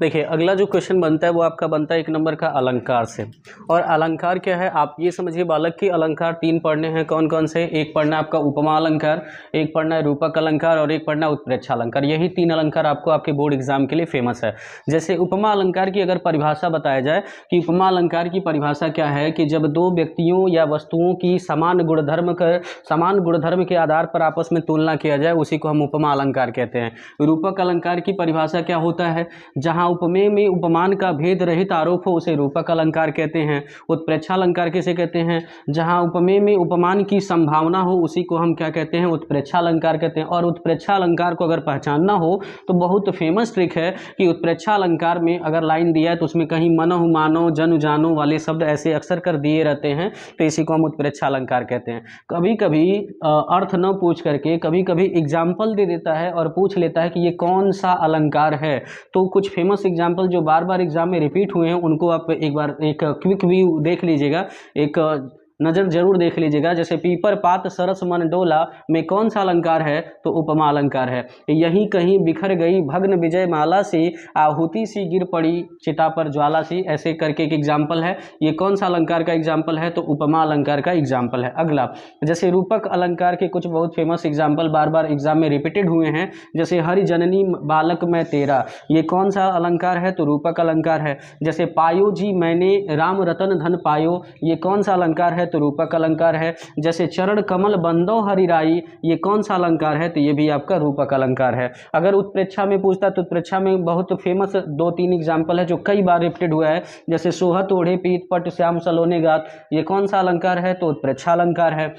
देखिए अगला जो क्वेश्चन बनता है वो आपका बनता है 1 नंबर का अलंकार से। और अलंकार क्या है, आप ये समझिए बालक की अलंकार 3 पढ़ने हैं। कौन कौन से? एक पढ़ना है आपका उपमा अलंकार, एक पढ़ना है रूपक अलंकार, और एक पढ़ना है उत्प्रेक्षा अलंकार। यही 3 अलंकार आपको आपके बोर्ड एग्जाम के लिए फेमस है। जैसे उपमा अलंकार की अगर परिभाषा बताया जाए कि उपमा अलंकार की परिभाषा क्या है, कि जब दो व्यक्तियों या वस्तुओं की समान गुणधर्म के आधार पर आपस में तुलना किया जाए, उसी को हम उपमा अलंकार कहते हैं। रूपक अलंकार की परिभाषा क्या होता है? जहाँ उपमेय में उपमान का भेद रहित आरोप हो, उसे रूपक अलंकार कहते हैं। उत्प्रेक्षा अलंकार किसे कहते हैं? जहाँ उपमेय में उपमान की संभावना हो, उसी को हम क्या कहते हैं? उत्प्रेक्षा अलंकार कहते हैं। और उत्प्रेक्षा अलंकार को अगर पहचानना हो तो बहुत फेमस ट्रिक है कि उत्प्रेक्षा अलंकार में अगर लाइन दिया है तो उसमें कहीं मनहु मानो जनु जानो वाले शब्द ऐसे अक्सर कर दिए रहते हैं, तो इसी को हम उत्प्रेक्षा अलंकार कहते हैं। कभी कभी अर्थ न पूछ करके कभी कभी एग्जाम्पल दे देता है और पूछ लेता है कि ये कौन सा अलंकार है। तो कुछ फेमस एग्जाम्पल जो बार बार एग्जाम में रिपीट हुए हैं उनको आप एक बार एक क्विक व्यू देख लीजिएगा, एक नज़र जरूर देख लीजिएगा। जैसे पीपर पात सरस मन डोला में कौन सा अलंकार है? तो उपमा अलंकार है। यहीं कहीं बिखर गई भग्न विजय माला सी, आहुति सी गिर पड़ी चिता पर ज्वाला सी, ऐसे करके एक एग्जाम्पल है। ये कौन सा अलंकार का एग्जाम्पल है? तो उपमा अलंकार का एग्जाम्पल है। अगला जैसे रूपक अलंकार के कुछ बहुत फेमस एग्जाम्पल बार बार एग्जाम में रिपीटेड हुए हैं, जैसे हरि जननी बालक मैं तेरा, ये कौन सा अलंकार है? तो रूपक अलंकार है। जैसे पायो जी मैंने राम रतन धन पायो, ये कौन सा अलंकार है? तो रूपक अलंकार है। जैसे चरण कमल बंदो हरिराई, ये कौन सा अलंकार है? तो ये भी आपका रूपक अलंकार है। अगर उत्प्रेक्षा में पूछता तो उत्प्रेक्षा में बहुत फेमस 2-3 एग्जाम्पल है जो कई बार रिपीटेड हुआ है। जैसे सोहत ओढ़े पीत पट श्याम सलोने गात, ये कौन सा अलंकार है? तो उत्प्रेक्षा अलंकार है।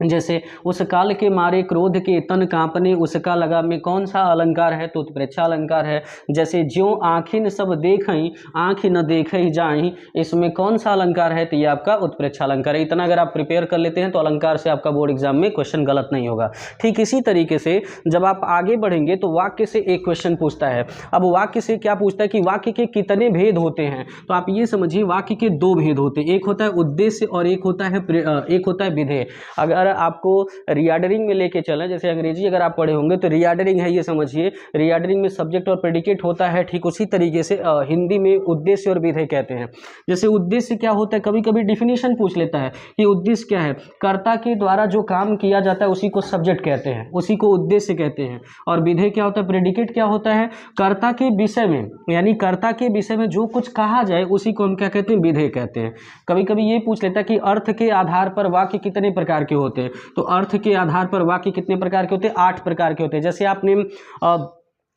जैसे उस काल के मारे क्रोध के तन कांपने, उसका लगा में कौन सा अलंकार है? तो उत्प्रेक्षा अलंकार है। जैसे ज्यों आँखिन सब देखई आँख न देखई जाई, इसमें कौन सा अलंकार है? तो ये आपका उत्प्रेक्षा अलंकार है। इतना अगर आप प्रिपेयर कर लेते हैं तो अलंकार से आपका बोर्ड एग्जाम में क्वेश्चन गलत नहीं होगा। ठीक इसी तरीके से जब आप आगे बढ़ेंगे तो वाक्य से एक क्वेश्चन पूछता है। अब वाक्य से क्या पूछता है कि वाक्य के कितने भेद होते हैं? तो आप ये समझिए वाक्य के 2 भेद होते हैं, एक होता है उद्देश्य और एक होता है विधेय। अगर आपको रीऑर्डरिंग में लेके चलें, जैसे अंग्रेजी अगर आप पढ़े होंगे तो रीऑर्डरिंग है, ये समझिए रीऑर्डरिंग में सब्जेक्ट और प्रेडिकेट होता है। ठीक उसी तरीके से हिंदी में उद्देश्य और विधेय कहते हैं। जैसे उद्देश्य क्या होता है, कभी कभी डिफिनीशन पूछ लेता है कि उद्देश्य क्या है? कर्ता के द्वारा जो काम किया जाता है उसी को सब्जेक्ट कहते हैं, उसी को उद्देश्य कहते हैं। और विधेय क्या होता है, प्रेडिकेट क्या होता है? कर्ता के विषय में, यानी कर्ता के विषय में जो कुछ कहा जाए उसी को हम क्या कहते हैं? विधेय कहते हैं। कभी कभी ये पूछ लेता है कि अर्थ के आधार पर वाक्य कितने प्रकार के होते हैं? तो अर्थ के आधार पर वाक्य कितने प्रकार के होते हैं? 8 प्रकार के होते हैं। जैसे आपने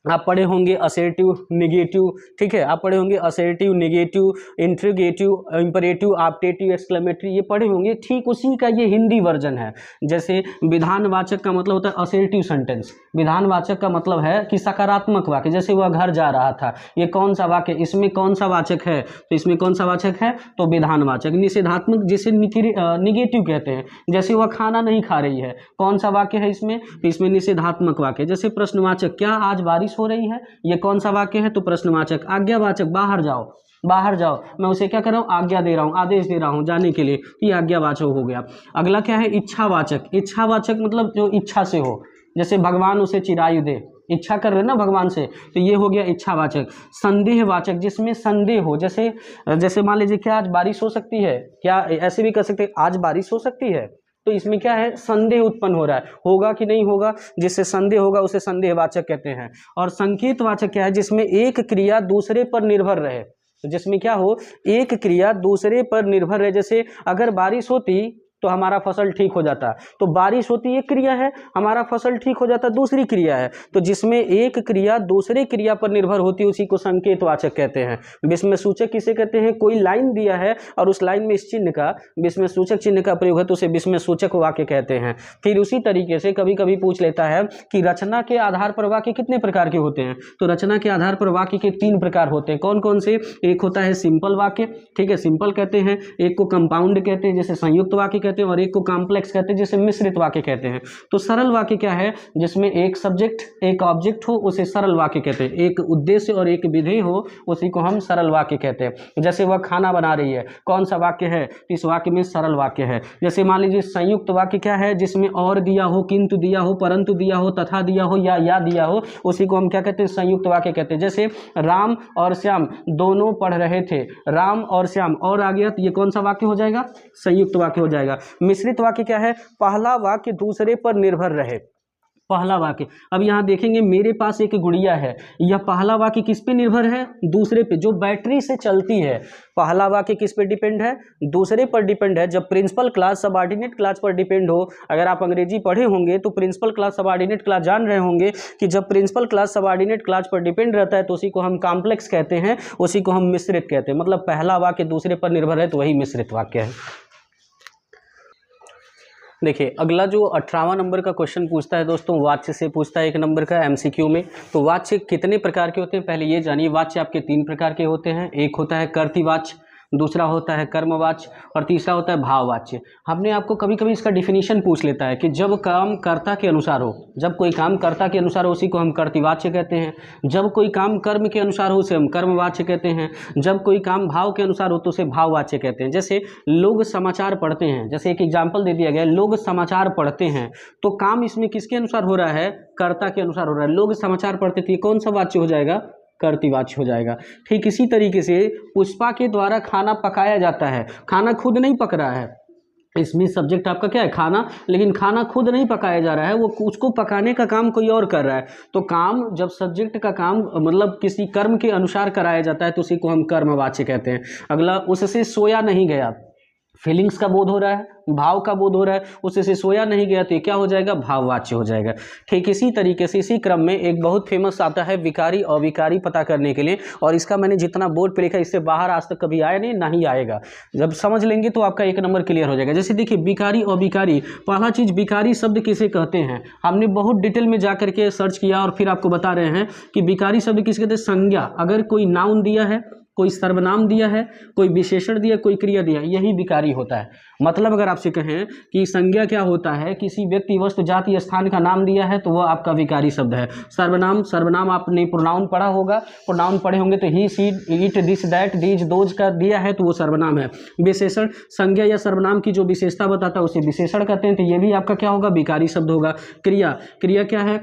आप पढ़े होंगे असर्टिव, नेगेटिव, ठीक है, आप पढ़े होंगे assertive, negative, interrogative, imperative, optative, exclamatory, ये पढ़े होंगे। ठीक उसी का ये हिंदी वर्जन है। जैसे विधानवाचक का मतलब होता है असर्टिव सेंटेंस, विधानवाचक का मतलब है कि सकारात्मक वाक्य, जैसे वह घर जा रहा था, ये कौन सा वाक्य, इसमें कौन सा वाचक है, तो इसमें कौन सा वाचक है, तो विधानवाचक। निषेधात्मक जिसे निगेटिव कहते हैं, जैसे वह खाना नहीं खा रही है, कौन सा वाक्य है इसमें, तो इसमें निषेधात्मक वाक्य। जैसे प्रश्नवाचक, क्या आज बारिश हो रही है, ये कौन सा वाक्य है, तो प्रश्नवाचक। आज्ञावाचक, बाहर जाओ, बाहर जाओ, मैं उसे क्या कर रहा हूँ, आज्ञा दे रहा हूँ, आदेश दे रहा हूँ जाने के लिए, ये आज्ञावाचक हो गया। अगला क्या है, इच्छावाचक। इच्छावाचक मतलब जो इच्छा से हो, जैसे भगवान उसे चिरायु दे, इच्छा कर रहे ना भगवान से, तो ये हो गया इच्छावाचक। संदेहवाचक, जिसमें संदेह हो, जैसे मान लीजिए क्या आज बारिश हो सकती है, क्या ऐसे भी कर सकते हैं आज बारिश हो सकती है, तो इसमें क्या है, संदेह उत्पन्न हो रहा है, होगा कि नहीं होगा, जिससे संदेह होगा उसे संदेहवाचक कहते हैं। और संकेतवाचक क्या है, जिसमें एक क्रिया दूसरे पर निर्भर रहे, तो जिसमें क्या हो, एक क्रिया दूसरे पर निर्भर रहे। जैसे अगर बारिश होती तो हमारा फसल ठीक हो जाता, तो बारिश होती एक क्रिया है, हमारा फसल ठीक हो जाता दूसरी क्रिया है, तो जिसमें एक क्रिया दूसरे क्रिया पर निर्भर होती है उसी को संकेतवाचक कहते हैं। विस्मय सूचक किसे कहते हैं, कोई लाइन दिया है और उस लाइन में इस चिन्ह का, विस्मय सूचक चिन्ह का प्रयोग है तो उसे विस्मय सूचक वाक्य कहते हैं। फिर उसी तरीके से कभी कभी पूछ लेता है कि रचना के आधार पर वाक्य कितने प्रकार के होते हैं, तो रचना के आधार पर वाक्य के 3 प्रकार होते हैं। कौन कौन से, एक होता है सिंपल वाक्य, ठीक है, सिंपल कहते हैं, एक को कंपाउंड कहते हैं जैसे संयुक्त वाक्य कहते हैं, और एक को कॉम्प्लेक्स कहते हैं जिसे मिश्रित वाक्य कहते हैं। तो सरल वाक्य क्या है, जिसमें एक सब्जेक्ट एक ऑब्जेक्ट हो उसे सरल वाक्य कहते हैं, एक उद्देश्य और एक विधेय हो उसी को हम सरल वाक्य कहते हैं। जैसे वह खाना बना रही है, कौन सा वाक्य है, इस वाक्य में सरल वाक्य है। जैसे मान लीजिए संयुक्त वाक्य क्या है, जिसमें और दिया हो, किंतु दिया हो, परंतु दिया हो, तथा दिया हो या दिया हो, उसी को हम क्या कहते हैं, संयुक्त वाक्य कहते हैं। जैसे राम और श्याम दोनों पढ़ रहे थे, राम और श्याम और आ गया, तो ये कौन सा वाक्य हो जाएगा, संयुक्त वाक्य हो जाएगा। मिश्रित वाक्य क्या है, पहला वाक्य दूसरे पर निर्भर रहे, पहला वाक्य। अब यहाँ देखेंगे मेरे पास एक गुड़िया है, यह पहला वाक्य किस पे निर्भर है, दूसरे पे, जो बैटरी से चलती है। पहला वाक्य किस पे डिपेंड है, दूसरे पर डिपेंड है। जब प्रिंसिपल क्लास सबऑर्डिनेट क्लास पर डिपेंड हो, अगर आप अंग्रेजी पढ़े होंगे तो प्रिंसिपल क्लास सबऑर्डिनेट क्लास जान रहे होंगे कि जब प्रिंसिपल क्लास सबऑर्डिनेट क्लास पर डिपेंड रहता है तो उसी को हम कॉम्प्लेक्स कहते हैं, उसी को हम मिश्रित कहते हैं। मतलब पहला वाक्य दूसरे पर निर्भर है तो वही मिश्रित वाक्य है। देखिए अगला जो 18वां नंबर का क्वेश्चन पूछता है दोस्तों, वाच्य से पूछता है 1 नंबर का एमसीक्यू में। तो वाच्य कितने प्रकार के होते हैं, पहले ये जानिए। वाच्य आपके 3 प्रकार के होते हैं, एक होता है कर्तृवाच्य, दूसरा होता है कर्मवाच्य और तीसरा होता है भाववाच्य। हमने आपको कभी कभी इसका डिफिनीशन पूछ लेता है कि जब काम कर्ता के अनुसार हो, जब कोई काम कर्ता के अनुसार हो उसी को हम कर्तृवाच्य कहते हैं, जब कोई काम कर्म के अनुसार हो उसे हम कर्मवाच्य कहते हैं, जब कोई काम भाव के अनुसार हो तो उसे भाववाच्य कहते हैं। जैसे लोग समाचार पढ़ते हैं, जैसे एक एग्जाम्पल दे दिया गया, लोग समाचार पढ़ते हैं, तो काम इसमें किसके अनुसार हो रहा है, कर्ता के अनुसार हो रहा है। लोग समाचार पढ़ते थे, कौन सा वाच्य हो जाएगा, कर्तृवाच्य हो जाएगा। ठीक इसी तरीके से पुष्पा के द्वारा खाना पकाया जाता है, खाना खुद नहीं पक रहा है, इसमें सब्जेक्ट आपका क्या है, खाना, लेकिन खाना खुद नहीं पकाया जा रहा है, वो उसको पकाने का काम कोई और कर रहा है। तो काम जब सब्जेक्ट का काम मतलब किसी कर्म के अनुसार कराया जाता है तो उसी को हम कर्मवाच्य कहते हैं। अगला, उससे सोया नहीं गया, फीलिंग्स का बोध हो रहा है, भाव का बोध हो रहा है, उससे सोया नहीं गया तो ये क्या हो जाएगा, भाववाच्य हो जाएगा। ठीक इसी तरीके से इसी क्रम में एक बहुत फेमस आता है विकारी अविकारी पता करने के लिए, और इसका मैंने जितना बोर्ड पे लिखा इससे बाहर आज तक कभी आया नहीं, ना ही आएगा। जब समझ लेंगे तो आपका 1 नंबर क्लियर हो जाएगा। जैसे देखिए विकारी अविकारी, पहला चीज विकारी शब्द किसे कहते हैं, हमने बहुत डिटेल में जा करके सर्च किया और फिर आपको बता रहे हैं कि विकारी शब्द किसे कहते हैं, संज्ञा, अगर कोई नाउन दिया है, कोई सर्वनाम दिया है, कोई विशेषण दिया, कोई क्रिया दिया, यही विकारी होता है। मतलब अगर आपसे कहें कि संज्ञा क्या होता है, किसी व्यक्ति वस्तु जाति स्थान का नाम दिया है तो वह आपका विकारी शब्द है। सर्वनाम, सर्वनाम आपने प्रोनाउन पढ़ा होगा, प्रोनाउन पढ़े होंगे तो he, she, it, this, that, these, those का दिया है तो वो सर्वनाम है। विशेषण, संज्ञा या सर्वनाम की जो विशेषता बताता है उसे विशेषण कहते हैं, तो ये भी आपका क्या होगा, विकारी शब्द होगा। क्रिया, क्रिया क्या है,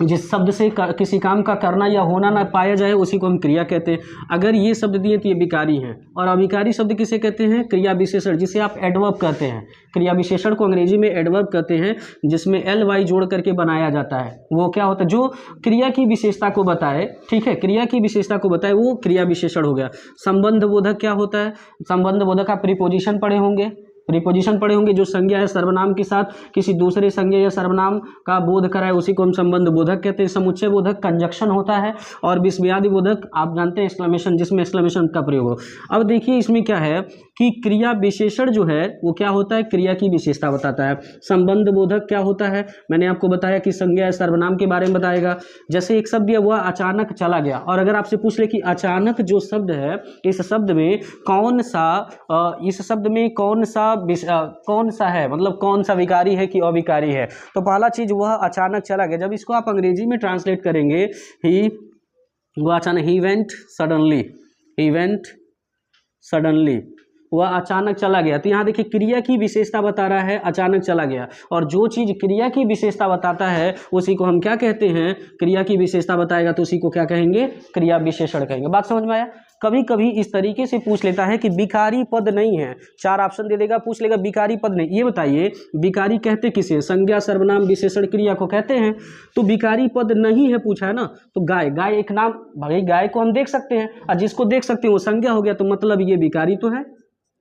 जिस शब्द से किसी काम का करना या होना ना पाया जाए उसी को हम क्रिया कहते हैं। अगर ये शब्द दिए तो ये विकारी हैं। और अविकारी शब्द किसे कहते हैं, क्रिया विशेषण, जिसे आप एडवर्ब कहते हैं। क्रिया विशेषण को अंग्रेजी में एडवर्ब कहते हैं, जिसमें ly जोड़ करके बनाया जाता है। वो क्या होता है, जो क्रिया की विशेषता को बताए, ठीक है, क्रिया की विशेषता को बताए वो क्रिया विशेषण हो गया। संबंध बोधक क्या होता है, संबंध बोधक आप प्रीपोजिशन पढ़े होंगे, प्रीपोजिशन पढ़े होंगे, जो संज्ञा है सर्वनाम के साथ किसी दूसरे संज्ञा या सर्वनाम का बोध कराए उसी को हम संबंध बोधक कहते हैं। समुच्चय बोधक कंजक्शन होता है, और विस्मयादि बोधक आप जानते हैं एक्सक्लेमेशन, जिसमें एक्सक्लेमेशन का प्रयोग हो। अब देखिए इसमें क्या है कि क्रिया विशेषण जो है वो क्या होता है, क्रिया की विशेषता बताता है। संबंध बोधक क्या होता है, मैंने आपको बताया कि संज्ञा या सर्वनाम के बारे में बताएगा। जैसे एक शब्द दिया हुआ अचानक चला गया, और अगर आपसे पूछ ले कि अचानक जो शब्द है इस शब्द में कौन सा है, मतलब कौन सा विकारी है कि अविकारी है, तो पहला चीज वह अचानक चला गया। जब इसको आप अंग्रेजी में ट्रांसलेट करेंगे वो अचानक, ही वेंट सडनली, वह अचानक चला गया। तो यहाँ देखिए क्रिया की विशेषता बता रहा है, अचानक चला गया, और जो चीज क्रिया की विशेषता बताता है उसी को हम क्या कहते हैं, क्रिया की विशेषता बताएगा तो उसी को क्या कहेंगे, क्रिया विशेषण कहेंगे। बात समझ में आया। कभी कभी इस तरीके से पूछ लेता है कि विकारी पद नहीं है, 4 ऑप्शन दे देगा, पूछ लेगा विकारी पद नहीं, ये बताइए विकारी कहते किसे, संज्ञा सर्वनाम विशेषण क्रिया को कहते हैं। तो विकारी पद नहीं है पूछा है ना, तो गाय एक नाम, भाई गाय को हम देख सकते हैं, और जिसको देख सकते हैं वो संज्ञा हो गया, तो मतलब ये विकारी तो है।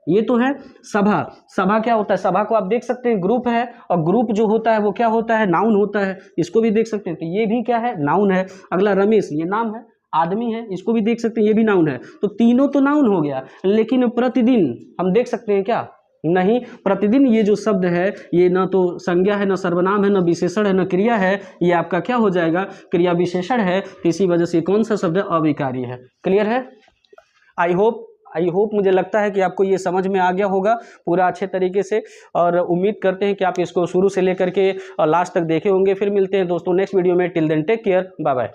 ये तो है सभा क्या होता है, सभा को आप देख सकते हैं ग्रुप है, और ग्रुप जो होता है वो क्या होता है, नाउन होता है, इसको भी देख सकते हैं, तो ये भी क्या है, नाउन है। अगला रमेश, ये नाम है, आदमी है, इसको भी देख सकते हैं, ये भी नाउन है। तो तीनों तो नाउन हो गया, लेकिन प्रतिदिन हम देख सकते हैं क्या, नहीं। प्रतिदिन ये जो शब्द है ये ना तो संज्ञा है, ना सर्वनाम है, ना विशेषण है, ना क्रिया है, ये आपका क्या हो जाएगा, क्रिया विशेषण है। तो इसी वजह से कौन सा शब्द है, अविकारी है। क्लियर है। आई होप मुझे लगता है कि आपको ये समझ में आ गया होगा पूरा अच्छे तरीके से, और उम्मीद करते हैं कि आप इसको शुरू से लेकर के लास्ट तक देखे होंगे। फिर मिलते हैं दोस्तों नेक्स्ट वीडियो में। Till then take care, bye bye.